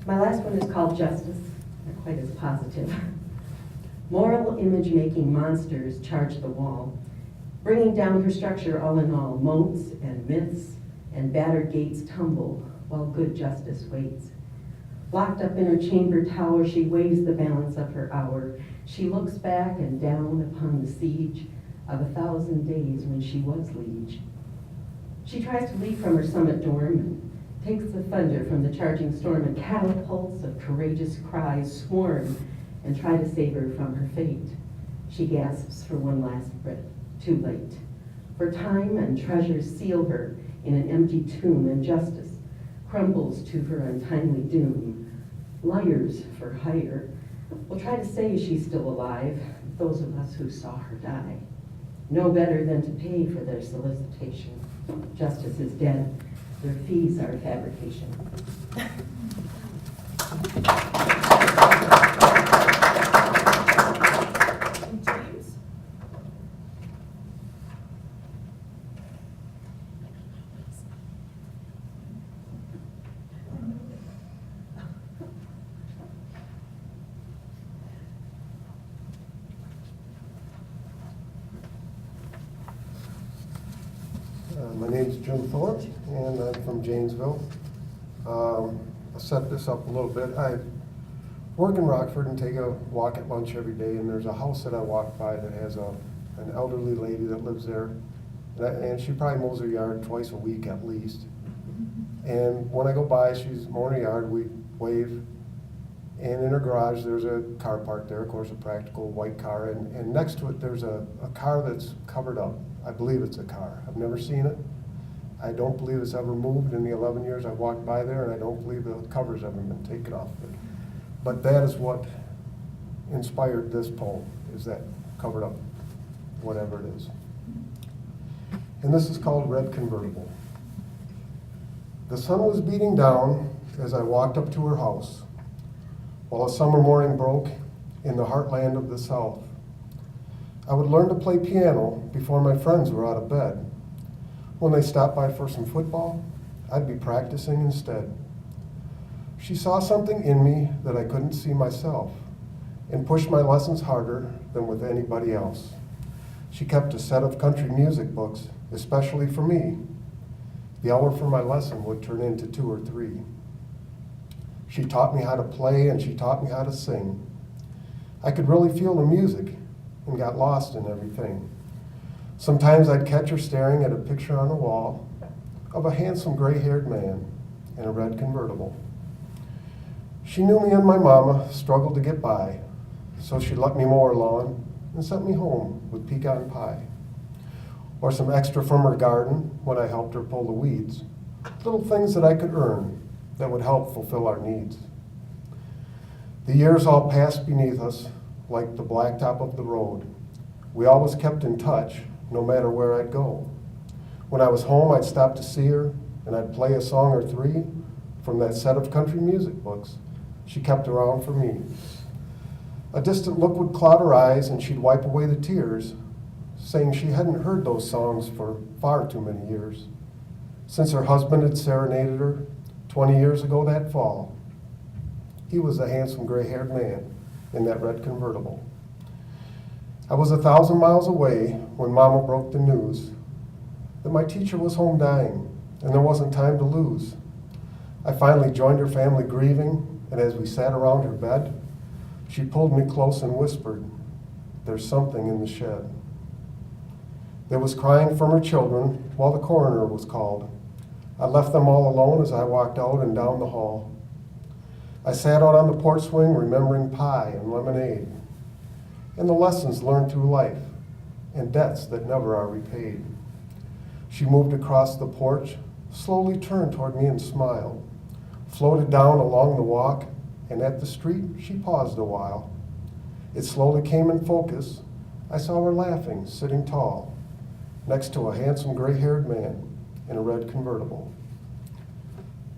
My last one is called Justice, not quite as positive. Moral image-making monsters charge the wall, bringing down her structure all in all. Moats and myths and battered gates tumble while good justice waits. Locked up in her chamber tower, she weighs the balance of her hour. She looks back and down upon the siege of 1,000 days when she was liege. She tries to leap from her summit dorm and takes the thunder from the charging storm, and catapults of courageous cries swarm and try to save her from her fate. She gasps for one last breath, too late. For time and treasure seal her in an empty tomb, and justice crumbles to her untimely doom. Liars for hire will try to say she's still alive, those of us who saw her die know better than to pay for their solicitation. Justice is dead, their fees are fabrication. James? My name's Jim Thorpe, and I'm from Janesville. I'll set this up a little bit. I work in Rockford and take a walk at lunch every day, and there's a house that I walk by that has an elderly lady that lives there, and she probably mows her yard twice a week at least. And when I go by, she's mowing her yard, we wave, and in her garage there's a car parked there, of course a practical white car, and next to it there's a car that's covered up. I believe it's a car. I've never seen it. I don't believe it's ever moved in the 11 years I've walked by there, and I don't believe the cover's ever been taken off of it. But that is what inspired this poem, is that covered up, whatever it is. And this is called Red Convertible. The sun was beating down as I walked up to her house, while a summer morning broke in the heartland of the South. I would learn to play piano before my friends were out of bed. When they stopped by for some football, I'd be practicing instead. She saw something in me that I couldn't see myself and pushed my lessons harder than with anybody else. She kept a set of country music books, especially for me. The hour for my lesson would turn into 2 or 3. She taught me how to play and she taught me how to sing. I could really feel the music and got lost in everything. Sometimes I'd catch her staring at a picture on the wall of a handsome gray-haired man in a red convertible. She knew me and my mama struggled to get by, so she let me mow her lawn and sent me home with pecan pie. or some extra from her garden when I helped her pull the weeds. Little things that I could earn that would help fulfill our needs. The years all passed beneath us like the blacktop of the road. We always kept in touch, no matter where I'd go. When I was home, I'd stop to see her, and I'd play a song or three from that set of country music books she kept around for me. A distant look would cloud her eyes, and she'd wipe away the tears, saying she hadn't heard those songs for far too many years, since her husband had serenaded her 20 years ago that fall. He was a handsome gray-haired man in that red convertible. I was 1,000 miles away when Mama broke the news that my teacher was home dying, and there wasn't time to lose. I finally joined her family grieving, and as we sat around her bed, she pulled me close and whispered, "There's something in the shed." There was crying from her children while the coroner was called. I left them all alone as I walked out and down the hall. I sat out on the porch swing remembering pie and lemonade, and the lessons learned through life, and debts that never are repaid. She moved across the porch, slowly turned toward me and smiled, floated down along the walk, and at the street she paused a while. It slowly came in focus. I saw her laughing, sitting tall, next to a handsome gray-haired man in a red convertible.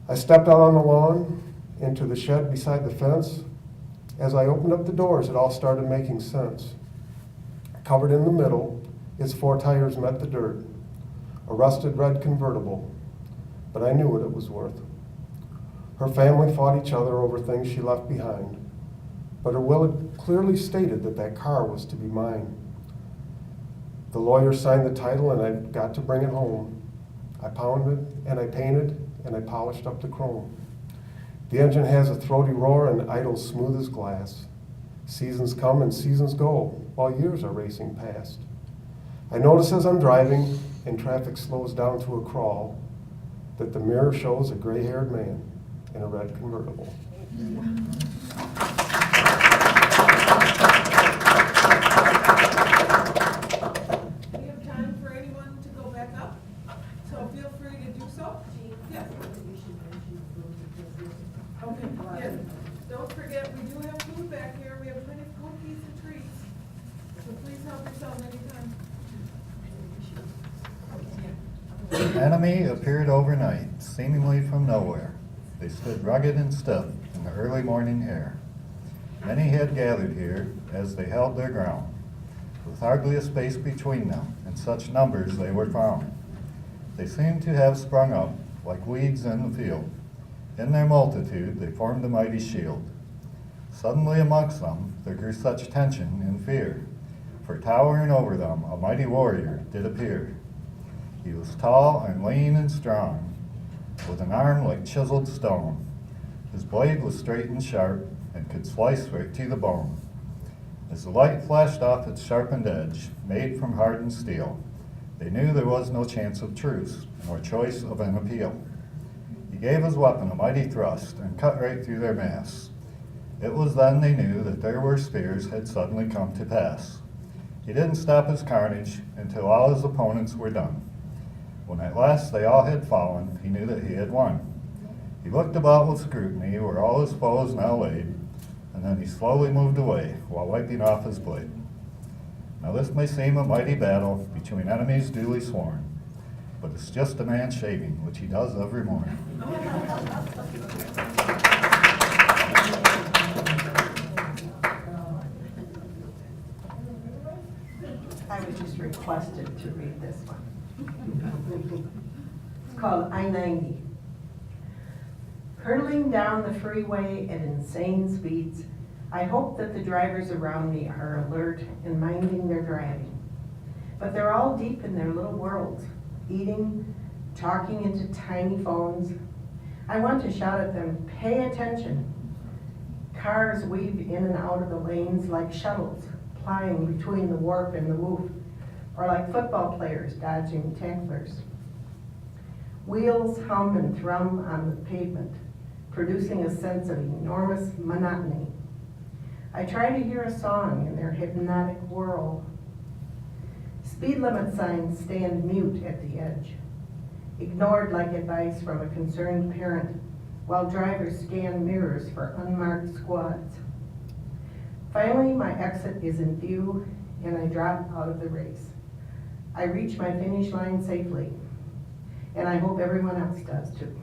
I stepped out on the lawn, into the shed beside the fence. As I opened up the doors, it all started making sense. Covered in the middle, its 4 tires met the dirt. A rusted red convertible, but I knew what it was worth. Her family fought each other over things she left behind, but her will had clearly stated that that car was to be mine. The lawyer signed the title and I got to bring it home. I pounded and I painted and I polished up the chrome. The engine has a throaty roar and idles smooth as glass. Seasons come and seasons go while years are racing past. I notice as I'm driving and traffic slows down to a crawl that the mirror shows a gray-haired man in a red convertible. We have time for anyone to go back up, so feel free to do so. Yes. Okay, yes. Don't forget, we do have food back here. We have plenty of cookies and treats, so please help yourself anytime. The enemy appeared overnight, seemingly from nowhere. They stood rugged and stiff in the early morning air. Many had gathered here as they held their ground, with hardly a space between them, in such numbers they were found. They seemed to have sprung up like weeds in the field. In their multitude they formed a mighty shield. Suddenly amongst them there grew such tension and fear, for towering over them a mighty warrior did appear. He was tall and lean and strong, with an arm like chiseled stone. His blade was straight and sharp, and could slice right to the bone. As the light flashed off its sharpened edge, made from hardened steel, they knew there was no chance of truce, nor choice of an appeal. He gave his weapon a mighty thrust, and cut right through their mass. It was then they knew that their worst fears had suddenly come to pass. He didn't stop his carnage until all his opponents were done. When at last they all had fallen, he knew that he had won. He looked about with scrutiny where all his foes now laid, and then he slowly moved away while wiping off his blade. Now this may seem a mighty battle between enemies duly sworn, but it's just a man shaving, which he does every morning. I was just requested to read this one. It's called I-90. Hurtling down the freeway at insane speeds, I hope that the drivers around me are alert and minding their driving. But they're all deep in their little worlds, eating, talking into tiny phones. I want to shout at them, pay attention. Cars weave in and out of the lanes like shuttles, plying between the warp and the woof, or like football players dodging tacklers. Wheels hum and thrum on the pavement, producing a sense of enormous monotony. I try to hear a song in their hypnotic whirl. Speed limit signs stand mute at the edge, ignored like advice from a concerned parent, while drivers scan mirrors for unmarked squads. Finally, my exit is in view, and I drop out of the race. I reach my finish line safely, and I hope everyone else does too.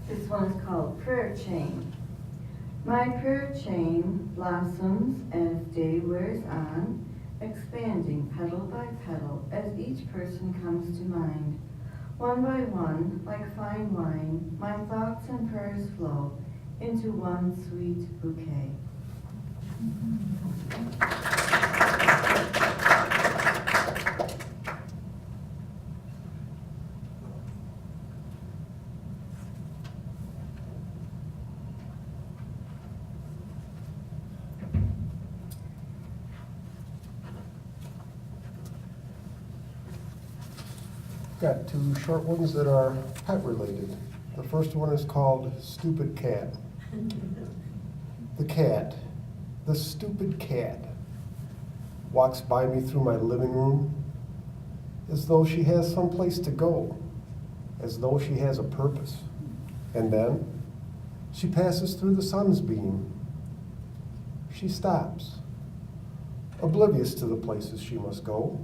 This one is called Prayer Chain. My prayer chain blossoms as day wears on, expanding petal by petal as each person comes to mind. One by one, like fine wine, my thoughts and prayers flow into one sweet bouquet. Got two short ones that are pet related. The first one is called Stupid Cat. The cat, the stupid cat, walks by me through my living room as though she has some place to go, as though she has a purpose. And then she passes through the sun's beam. She stops, oblivious to the places she must go,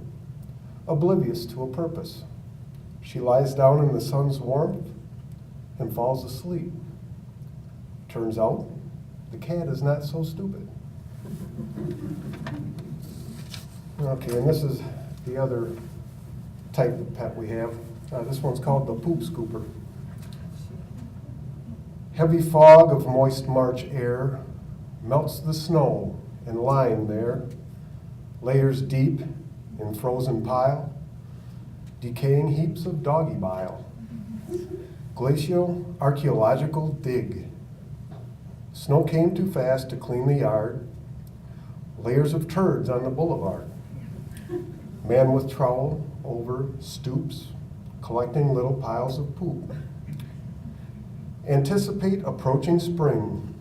oblivious to a purpose. She lies down in the sun's warmth and falls asleep. Turns out, the cat is not so stupid. Okay, and this is the other type of pet we have. This one's called the poop scooper. Heavy fog of moist March air melts the snow and lying there, layers deep in frozen pile, decaying heaps of doggy bile. Glacial archaeological dig. Snow came too fast to clean the yard. Layers of turds on the boulevard. Man with trowel over stoops, collecting little piles of poop. Anticipate approaching spring.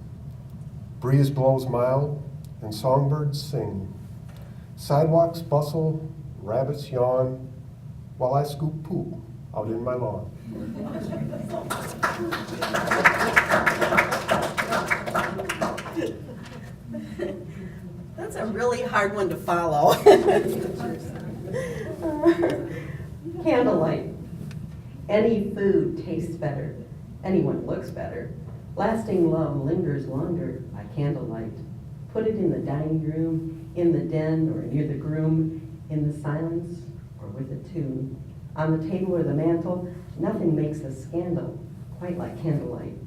Breeze blows mild and songbirds sing. Sidewalks bustle, rabbits yawn, while I scoop poop out in my lawn. That's a really hard one to follow. Candlelight. Any food tastes better. Anyone looks better. Lasting love lingers longer by candlelight. Put it in the dining room, in the den, or near the groom, in the silence, or with a tune. On the table or the mantle, nothing makes a scandal quite like candlelight.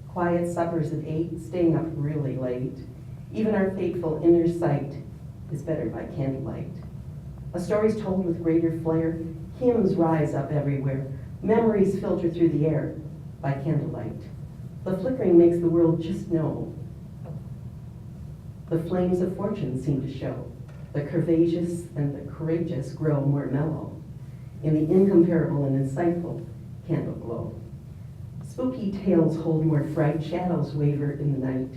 Quiet suppers at 8, staying up really late. Even our fateful inner sight is better by candlelight. A story's told with greater flair, hymns rise up everywhere, memories filter through the air by candlelight. The flickering makes the world just know. The flames of fortune seem to show. The curvaceous and the courageous grow more mellow in the incomparable and insightful candle glow. Spooky tales hold more fright, shadows waver in the night.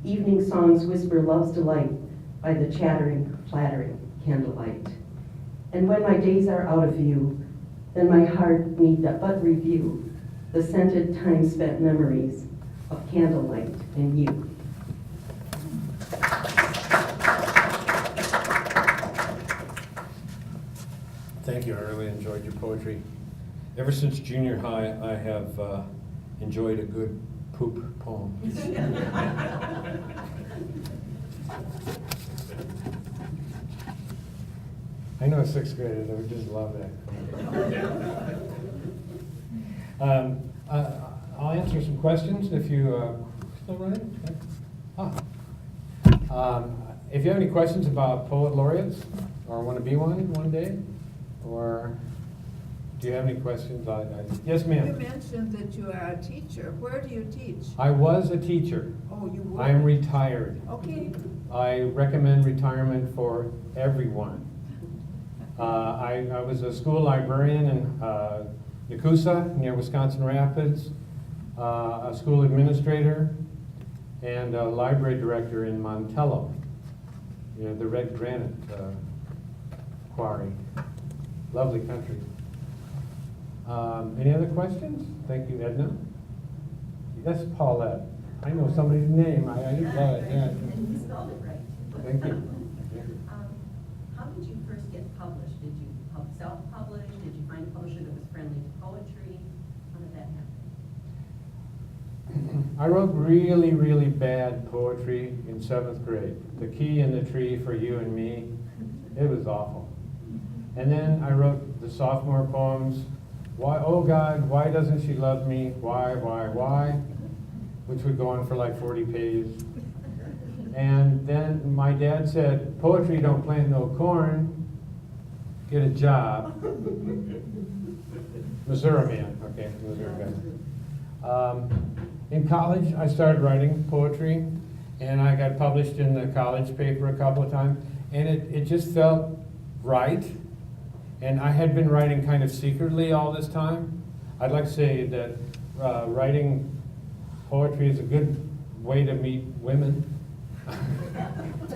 Evening songs whisper love's delight by the chattering, flattering candlelight. And when my days are out of view, then my heart need but review the scented time-spent memories of candlelight and you. Thank you, I really enjoyed your poetry. Ever since junior high, I have enjoyed a good poop poem. I know 6th graders, I would just love that. I'll answer some questions if you, still running? If you have any questions about poet laureates, or want to be one day, or Do you have any questions? Yes, You ma'am. mentioned that you are a teacher. Where do you teach? I was a teacher. Oh, you were? I am retired. Okay. I recommend retirement for everyone. I was a school librarian in Nakusa, near Wisconsin Rapids, a school administrator, and a library director in Montello, the red granite quarry. Lovely country. Any other questions? Thank you, Edna. Yes, Paulette. I know somebody's name. I love it. Yeah. And you spelled it right. Thank you. How did you first get published? Did you self-publish? Did you find a publisher that was friendly to poetry? How did that happen? I wrote really, really bad poetry in 7th grade. The Key in the Tree for You and Me. It was awful. And then I wrote the sophomore poems. Why, oh God, why doesn't she love me? Why? Which would go on for like 40 pages. And then my dad said, poetry don't plant no corn. Get a job. Missouri man, okay, Missouri guy. In college, I started writing poetry, and I got published in the college paper a couple of times, and it just felt right. And I had been writing kind of secretly all this time. I'd like to say that writing poetry is a good way to meet women. I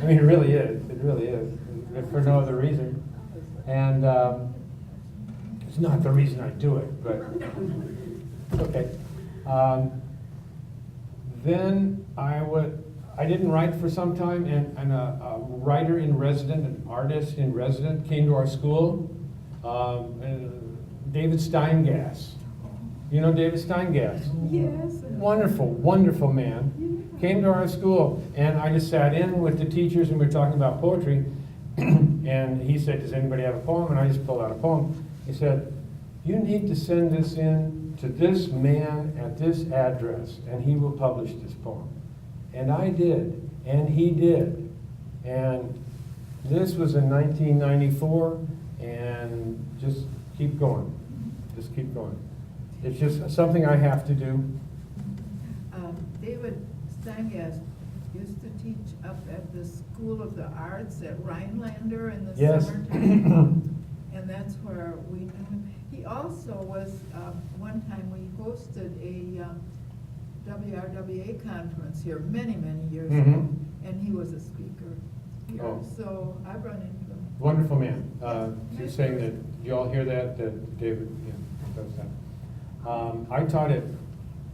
mean, it really is. It really is, if for no other reason. And it's not the reason I do it, but it's okay. Then I didn't write for some time, and a writer in resident, an artist in resident, came to our school. David Steingass. You know David Steingass? Yes. Wonderful, wonderful man. Came to our school, and I just sat in with the teachers, and we were talking about poetry. And he said, does anybody have a poem? And I just pulled out a poem. He said, you need to send this in to this man at this address, and he will publish this poem. And I did, and he did. And this was in 1994, and just keep going. Just keep going. It's just something I have to do. David Steingass used to teach up at the School of the Arts at Rhinelander in the Yes. summertime. And that's where we knew him. He also was, one time we hosted a WRWA conference here many, many years ago. And he was a speaker here. Oh. So I've run into him. Wonderful man. You're saying that, you all hear that David does that. I taught at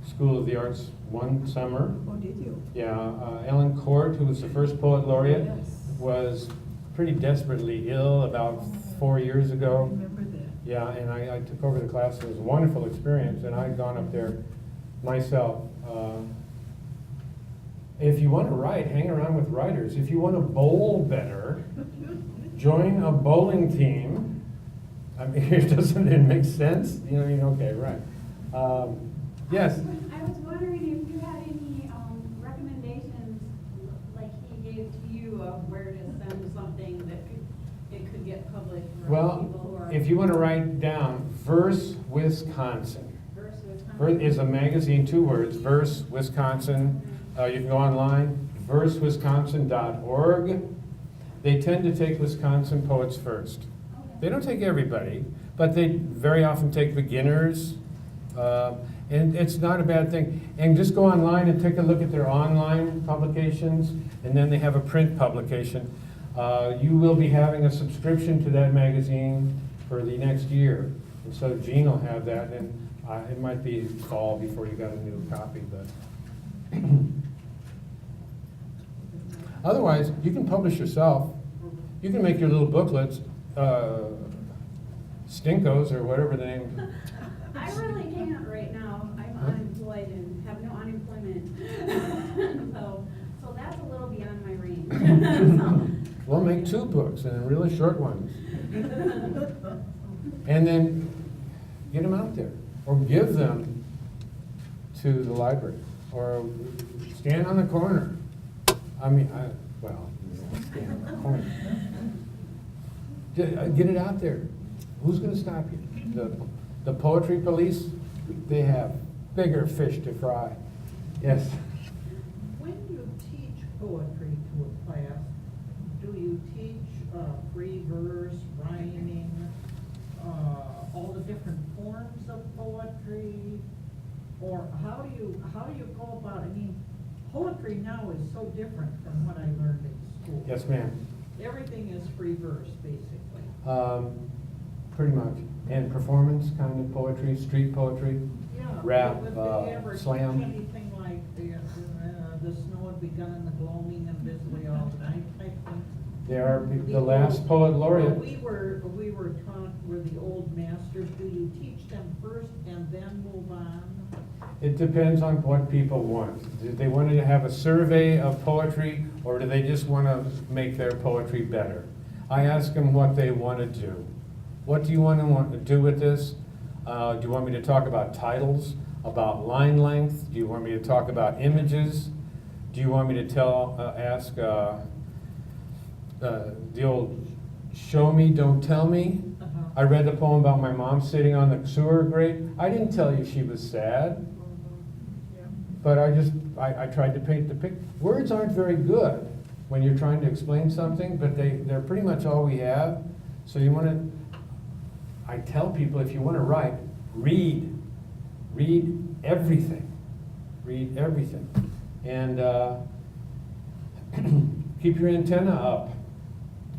School of the Arts one summer. Oh, did you? Yeah, Ellen Court, who was the first poet laureate, Yes. was pretty desperately ill about 4 years I ago. remember that. Yeah, and I took over the class. It was a wonderful experience, and I'd gone up there myself. If you want to write, hang around with writers. If you want to bowl better, join a bowling team. I mean, doesn't it make sense? You know, okay, right. Yes? I was wondering if you had any recommendations, like he gave to you, of where to send something that it could get published for Well, people who are. if you want to write down Verse Wisconsin. Verse Wisconsin. Verse is a magazine, 2 words, Verse Wisconsin. You can go online, versewisconsin.org. They tend to take Wisconsin poets first. They don't take everybody, but they very often take beginners. And it's not a bad thing. And just go online and take a look at their online publications, and then they have a print publication. You will be having a subscription to that magazine for the next year. And so Jean will have that, and it might be fall before you got a new copy, but otherwise, you can publish yourself. You can make your little booklets, Stinkos or whatever the name. I really can't right now. I'm unemployed and have no unemployment. So that's a little beyond my range. We'll make 2 books and really short ones. And then get them out there, or give them to the library, or stand on the corner. I mean, stand on the corner. Get it out there. Who's going to stop you? the poetry police, they have bigger fish to fry. Yes? When you teach poetry to a class, do you teach free verse, rhyming, all the different forms of poetry? Or how do you go about it? I mean, poetry now is so different from what I learned in school. Yes, ma'am. Everything is free verse, basically. Pretty much. And performance kind of poetry, street poetry, Yeah. rap, But would they ever slam. teach anything like the snow had begun in the gloaming and busily all night type thing? They are the last poet laureate. We were taught, we're the old masters. Do you teach them first and then move on? It depends on what people want. Do they want to have a survey of poetry, or do they just want to make their poetry better? I ask them what they want to do. What do you want to do with this? Do you want me to talk about titles, about line length? Do you want me to talk about images? Do you want me to ask the old show me, don't tell me? I read the poem about my mom sitting on the sewer grate. I didn't tell you she was sad, but I tried to paint the picture. Words aren't very good when you're trying to explain something, but they're pretty much all we have. So you want to, I tell people, if you want to write, read everything. Read everything. And keep your antenna up.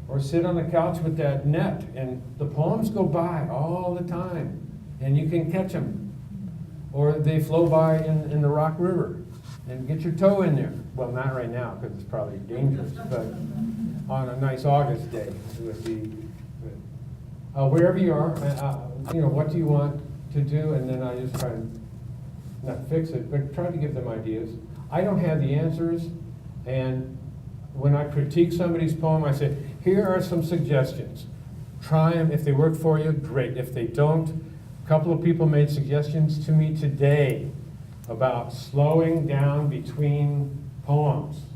Or sit on the couch with that net, and the poems go by all the time, and you can catch them. Or they flow by in the Rock River, and get your toe in there. Well, not right now, because it's probably dangerous, but on a nice August day, it would be good. Wherever you are, what do you want to do? And then I just try to, not fix it, but try to give them ideas. I don't have the answers, and when I critique somebody's poem, I say, here are some suggestions. Try them. If they work for you, great. If they don't, a couple of people made suggestions to me today about slowing down between poems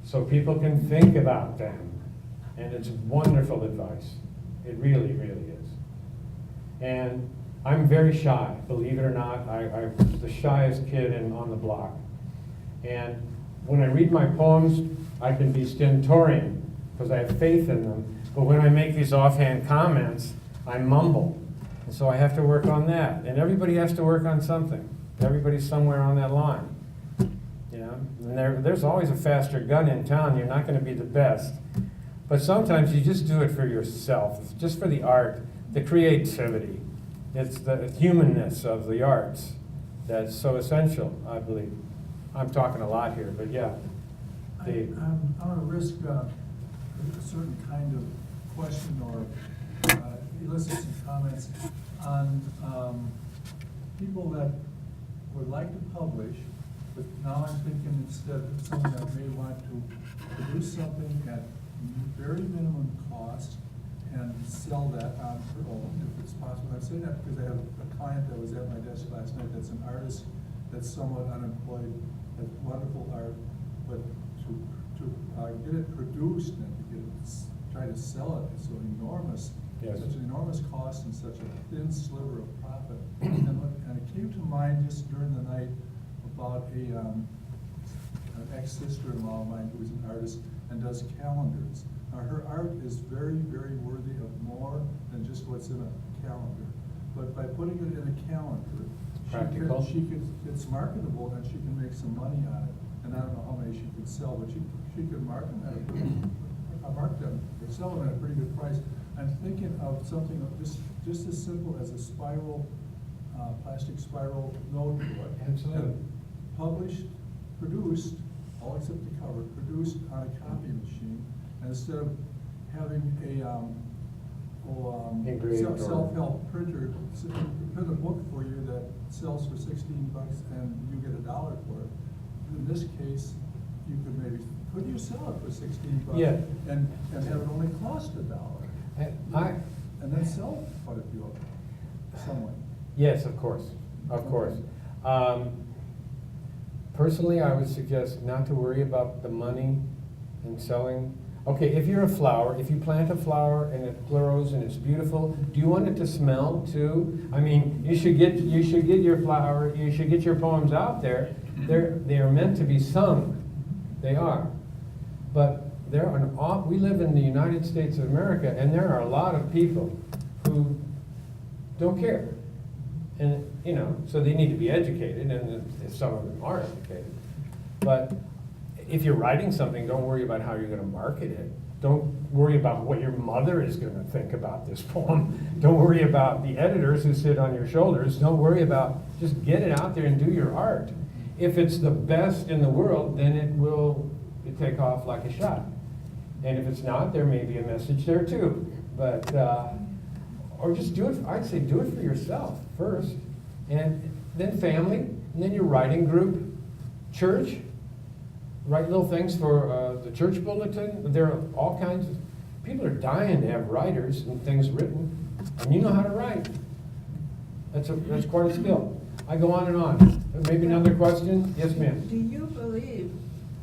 so people can think about them. And it's wonderful advice. It really, really is. And I'm very shy, believe it or not. I'm the shyest kid on the block. And when I read my poems, I can be stentorian because I have faith in them. But when I make these offhand comments, I mumble. And so I have to work on that. And everybody has to work on something. Everybody's somewhere on that line. You know? And there's always a faster gun in town. You're not going to be the best. But sometimes you just do it for yourself. It's just for the art, the creativity. It's the humanness of the arts that's so essential, I believe. I'm talking a lot here, but yeah. Dave. I'm going to risk a certain kind of question or elicit some comments on people that would like to publish, but now I'm thinking instead of someone that may want to produce something at very minimum cost and sell that on her own, if it's possible. I'm saying that because I have a client that was at my desk last night that's an artist that's somewhat unemployed, has wonderful art, but to get it produced and to try to sell it is so enormous, yes. Such an enormous cost and such a thin sliver of profit. And it came to mind just during the night about an ex-sister-in-law of mine who is an artist and does calendars. Now her art is very, very worthy of more than just what's in a calendar. But by putting it in a calendar, it's marketable and she can make some money on it. And I don't know how many she could sell, but she could market them sell them at a pretty good price. I'm thinking of something just as simple as a spiral, plastic spiral notebook. Absolutely. Published, produced, all except the cover, produced on a copy machine. And instead of having a self-help printer print a book for you that sells for $16 and you get $1 for it. In this case, you could you sell it for $16? Yeah. And have it only cost $1? And then sell quite a few of them, somewhat. Yes, of course, of course. Personally, I would suggest not to worry about the money in selling. Okay, if you're a flower, if you plant a flower and it grows and it's beautiful, do you want it to smell too? I mean, you should get your flower, you should get your poems out there. They are meant to be sung. They are. But we live in the United States of America, and there are a lot of people who don't care. And, you know, so they need to be educated, and some of them are educated. But if you're writing something, don't worry about how you're going to market it. Don't worry about what your mother is going to think about this poem. Don't worry about the editors who sit on your shoulders. Don't worry about, just get it out there and do your art. If it's the best in the world, then it will take off like a shot. And if it's not, there may be a message there too. But, or just do it, I'd say do it for yourself first. And then family, and then your writing group, church. Write little things for the church bulletin. There are all kinds of, people are dying to have writers and things written. And you know how to write. That's quite a skill. I go on and on. Maybe another question? Yes, ma'am. Do you believe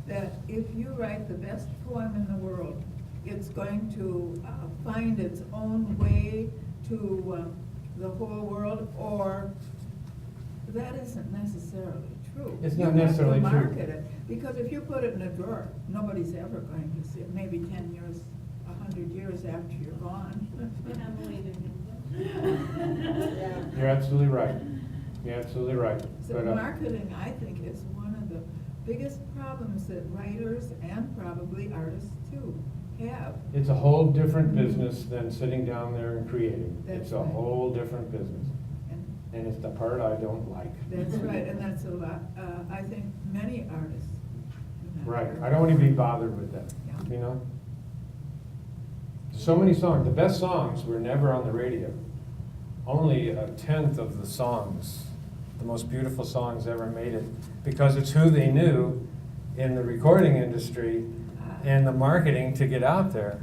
that if you write the best poem in the world, it's going to find its own way to the whole world, or that isn't necessarily true? It's not necessarily You have to true. market it, because if you put it in a drawer, nobody's ever going to see it, maybe 10 years, 100 years after you're gone. You're absolutely right. You're absolutely right. So But, marketing, I think, is one of the biggest problems that writers and probably artists too have. it's a whole different business than sitting down there and creating. That's It's a right. whole different business. And it's the part I don't like. That's right, and that's a lot, I think many artists do not. Right. I don't want to be bothered with that, Yeah. you know? So many songs. The best songs were never on the radio. Only a tenth of the songs, the most beautiful songs ever made it, because it's who they knew in the recording industry and the marketing to get out there.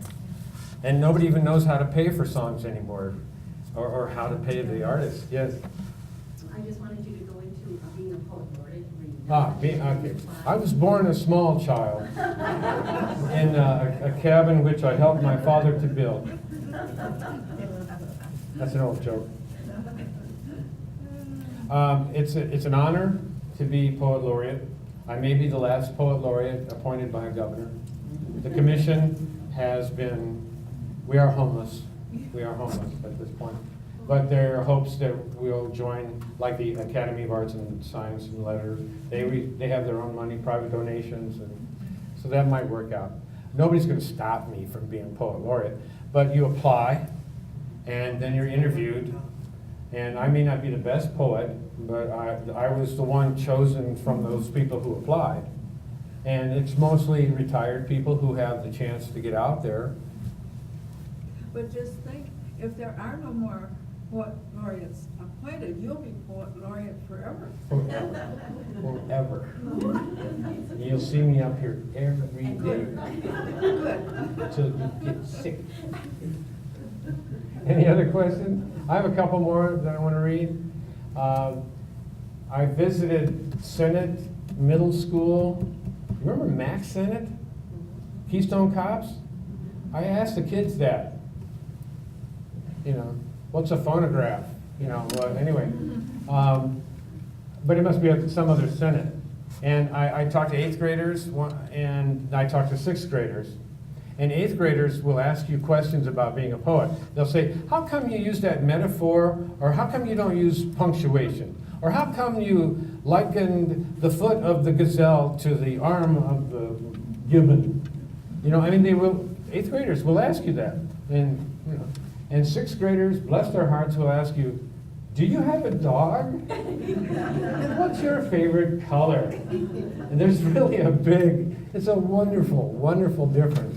And nobody even knows how to pay for songs anymore, or how to pay the artist. Yes? I just wanted you to go into being a poet laureate. Okay. I was born a small child in a cabin which I helped my father to build. That's an old joke. It's an honor to be poet laureate. I may be the last poet laureate appointed by a governor. The commission has been, we are homeless. We are homeless at this point. But there are hopes that we'll join, like the Academy of Arts and Science and Letters. They have their own money, private donations, and so that might work out. Nobody's going to stop me from being poet laureate, but you apply, and then you're interviewed. And I may not be the best poet, but I was the one chosen from those people who applied. And it's mostly retired people who have the chance to get out there. But just think, if there are no more poet laureates appointed, you'll be poet laureate forever. Forever. You'll see me up here every day until you get sick. Any other questions? I have a couple more that I want to read. I visited Senate Middle School. You remember Max Sennett? Keystone Cops? I asked the kids that. You know, what's a phonograph? You know, well, anyway. But it must be at some other Senate. And I talked to 8th graders, and I talked to 6th graders. And 8th graders will ask you questions about being a poet. They'll say, how come you use that metaphor? Or how come you don't use punctuation? Or how come you likened the foot of the gazelle to the arm of the gibbon? You know, I mean, 8th graders will ask you that. And, you know, and 6th graders, bless their hearts, will ask you, do you have a dog? And what's your favorite color? And there's really it's a wonderful, wonderful difference.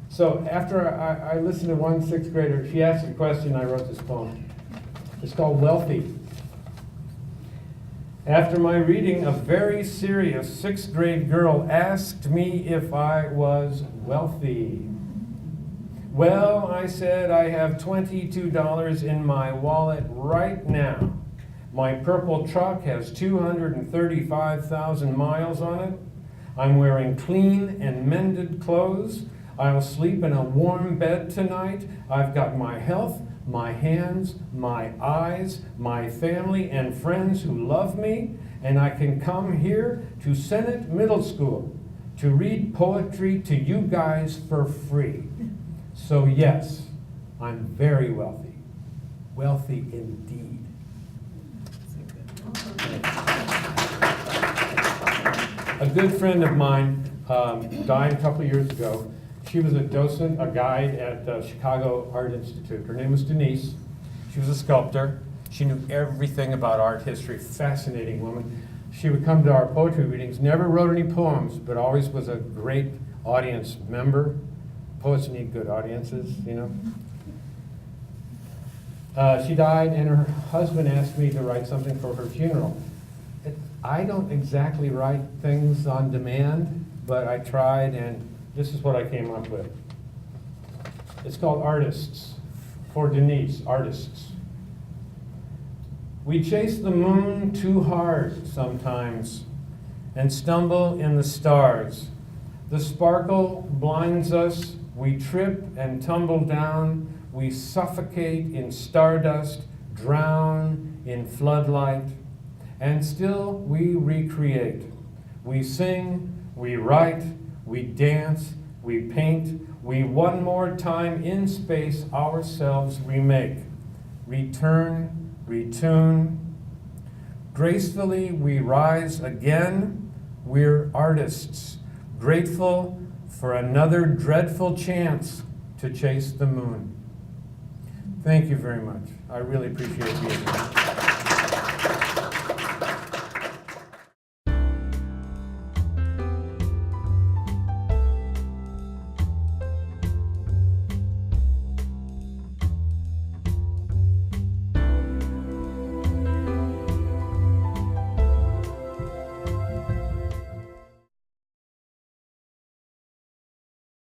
So after I listened to one 6th grader, she asked a question, I wrote this poem. It's called Wealthy. After my reading, a very serious 6th grade girl asked me if I was wealthy. Well, I said, I have $22 in my wallet right now. My purple truck has 235,000 miles on it. I'm wearing clean and mended clothes. I'll sleep in a warm bed tonight. I've got my health, my hands, my eyes, my family and friends who love me, and I can come here to Senate Middle School to read poetry to you guys for free. So yes, I'm very wealthy. Wealthy indeed. A good friend of mine died a couple years ago. She was a docent, a guide at Chicago Art Institute. Her name was Denise. She was a sculptor. She knew everything about art history, fascinating woman. She would come to our poetry readings, never wrote any poems, but always was a great audience member. Poets need good audiences, you know. She died, and her husband asked me to write something for her funeral. I don't exactly write things on demand, but I tried, and this is what I came up with. It's called Artists, for Denise, Artists. We chase the moon too hard sometimes and stumble in the stars. The sparkle blinds us, we trip and tumble down, we suffocate in stardust, drown in floodlight, and still we recreate. We sing, we write, we dance, we paint, we one more time in space ourselves remake. Return, retune. Gracefully we rise again, we're artists, grateful for another dreadful chance to chase the moon. Thank you very much. I really appreciate being here.